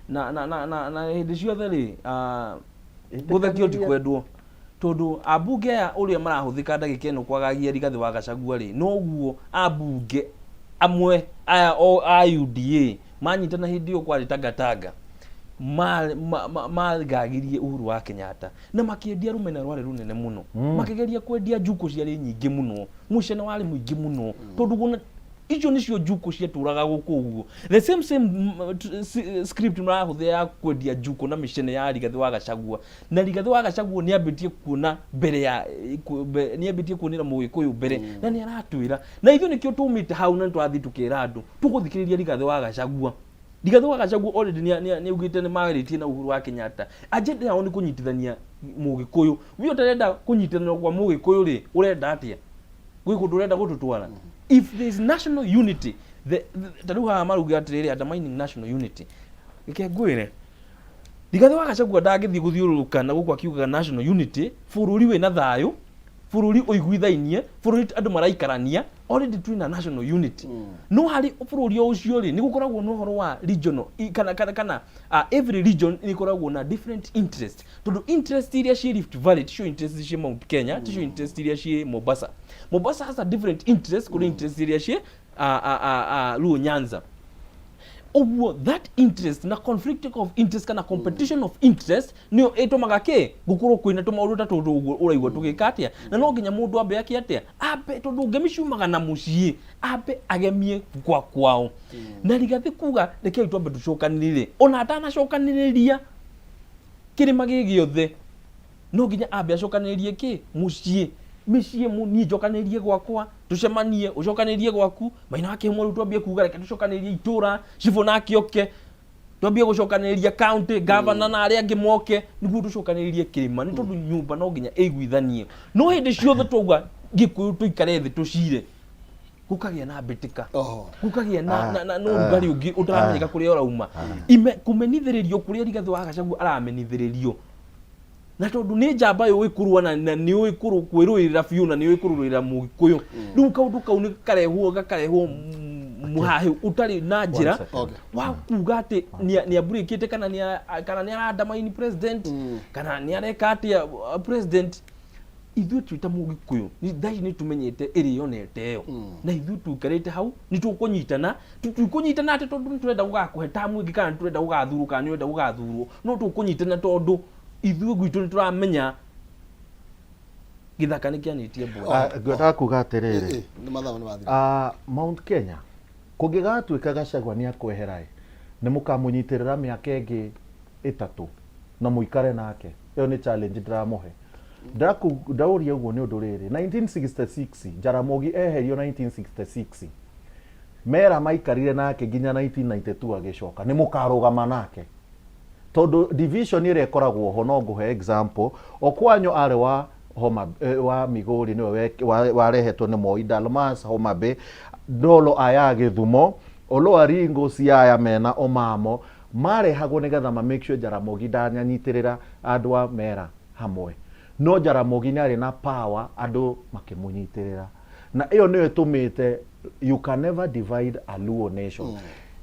na hindi ciothe ri guthekio ti kwendwo tondu abunge ya uria marahuthika ndagika ino kwagagia Rigathi wa Gachagua ri noguo abunge amwe aya o UDA manyitana hindi yo kwari tagatanga magagirie Uhuru wa Kenyatta na makiendia rumena rware runene muno makigeria kwendia njuku ciari nyingi muno mucene wari muingi muno tondu guna icio nicio njuku cieturaga guku uguo the same script marahuthia ya kwendia njuku na micene ya Rigathi wa Gachagua na Rigathi wa Gachagua ni ambitie kuona mbere ya ni ambitie kuonera Mugikuyu mbere na ni aratwira na ithu nikio tumite hau na twathi tukira andu tuguthikiriria Rigathi wa Gachagua. Rigathi wa Gachagua already ni ugite ni magiritie na Uhuru wa Kenyatta agenda yao ni kunyitithania Mugikuyu wi utarenda kunyitithania kwa Mugikuyu ri urenda atia gwi kundu urenda gututwara. If there is national unity, taruha marugi atiriri undermining national unity. Ikegwire. Rigathi wa Gachagua ndagithi guthiururuka na guku akiuga national unity, bururi we na thayu, bururi uiguithainie, bururi andu maraikarania, already twina national unity. No hari bururi ucio ri ni gukoragwo no horo wa regional kana every region ni gukoragwo na different interest. Tondu interest iria ci Rift Valley, tisho interest ci Mount Kenya, tisho interest iria ci Mombasa. Mombasa has a different interest kuri interest iria ci Luo Nyanza. Owo that interest na conflict of interest kana competition of interest niyo etomaga ke gukuru kwina tumaundu ta tundu uraigwa tugikatia na no nginya mundu ambe akiatia ambe tondu ngemishumaga na mucii ambe agemie kwa kwao na Rigathi kuga reke twambe tucokanirire ona atana cokaniriria kirima gigiothe no nginya ambe acokanirie ki mucii micii ni njokanirie gwakwa tucemanie ucokanirie gwaku Maina wake mwaru twambie kuga reke tucokanirie itura Chifu na Kioke twambie gucokaniria county governor na aria angi moke niguo tucokanirie kirima ni tondu nyumba no nginya iguithanie no hindi ciothe twauga Gikuyu tuikare thi tucire gukagia na mbitika gukagia na no ngari ungi utaramenyeka kuria urauma kumenithiririo kuria Rigathi wa Gachagua aramenithiririo na tondu ni njamba yo ikurua na ni uikuru kwiruirira fiu na ni uikuruirira Mugikuyu riu kaundu kau ni karehwo muhahi utari na njira wa kuga ati ni aburikite kana ni arandamaini president kana ni areka ati president ithu twita Mugikuyu ni thai ni tumenyete irionete yo na ithu tukarite hau ni tukunyitana ati tondu turenda gugakuhe tamu ingi kana turenda gugathuru kana ni urenda gugathurwo no tukunyitana tondu ithu gwitu nituramenya githaka nikianitie bwa ngwenda kuga atiriri ni mathamu ni mathiri Mount Kenya kungigatuika Gachagua ni akweherai ni mukamunyitirira miaka ingi 3 na muikare nake iyo ni challenge ndiramuhe ndauria uguo ni undu riri 1966 Jaramogi eherio 1966 mera maikarire nake nginya 1992 agicoka ni mukarugama nake tondu division ire koragwo ho no nguhe example Okwanyo are wa wa Migori niwe warehetwo ni Moi Dalmas Homa Bay Dolo aya Githumo Olo Aringo Siaya mena Omamo marehagwo nigetha ma make sure Jaramogi ndanyanyitirira andu a mera hamwe no Jaramogi ni ari na power andu makimunyitirira na iyo niyo tumite you can never divide a Luo nation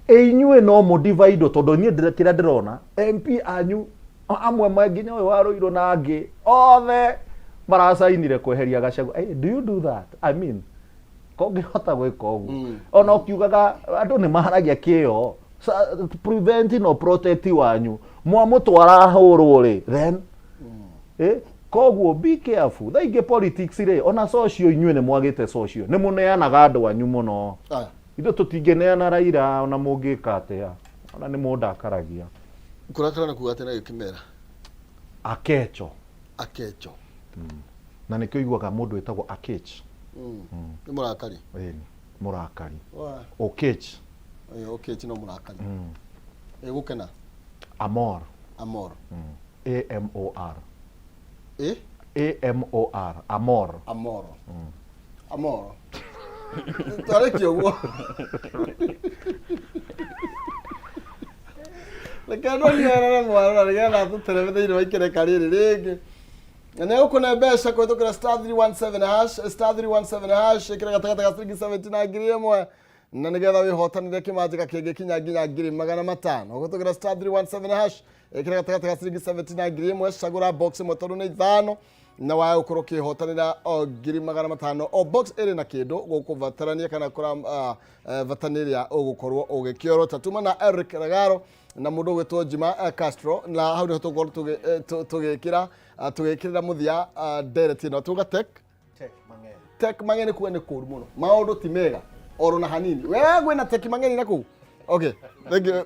inyue no mo divide tondu nie kira ndirona MP anyu amwe manginya we waruirwo na angi othe marasainire kweheria Gachagua. Do you do that? I mean, kongihota gwika uguo ona ukiugaga andu ni maharagia kio preventing or protect wanyu mwamutwara hurwo ri then koguo be careful thainge politics ri ona socio inyue ni mwagite socio ni muneanaga andu anyu muno ithu tutingeneana Raila ona mungika atia ona ni mundakaragia kurakara na kugatena gikimera akecho na nikio iguaga mundu etagwo akech ni murakari murakari okech okech no murakari gukena amor AMOR Tareki uguo lekano ni ara mwana regana tuterevethe iro ikere kariri ringi na ukuna mbeca kuhĩtũkĩra *317# ikira gatagata ga ciringi 79,000 na nigetha wihotanire kimanjika kĩngĩ kinya nginya 500,000 ũgũtũkĩra *317# ikira gatagata ga ciringi 79,000 cagũra box ĩmwe tondũ nĩ ithano na wa ukorwo kihotanira 500,000 o box iri na kindu gukuvatarania kana kura vataniria ugukorwo ugikioro tatuma na Eric Ragaro na mundu gwitwo Jima Castro na hau ni tukorwo tugikirira muthia direct no tuga tech mangeni kuwe ni kuru muno maundu ti mega oro na hanini we gwina tech mangeni na ku okay thank you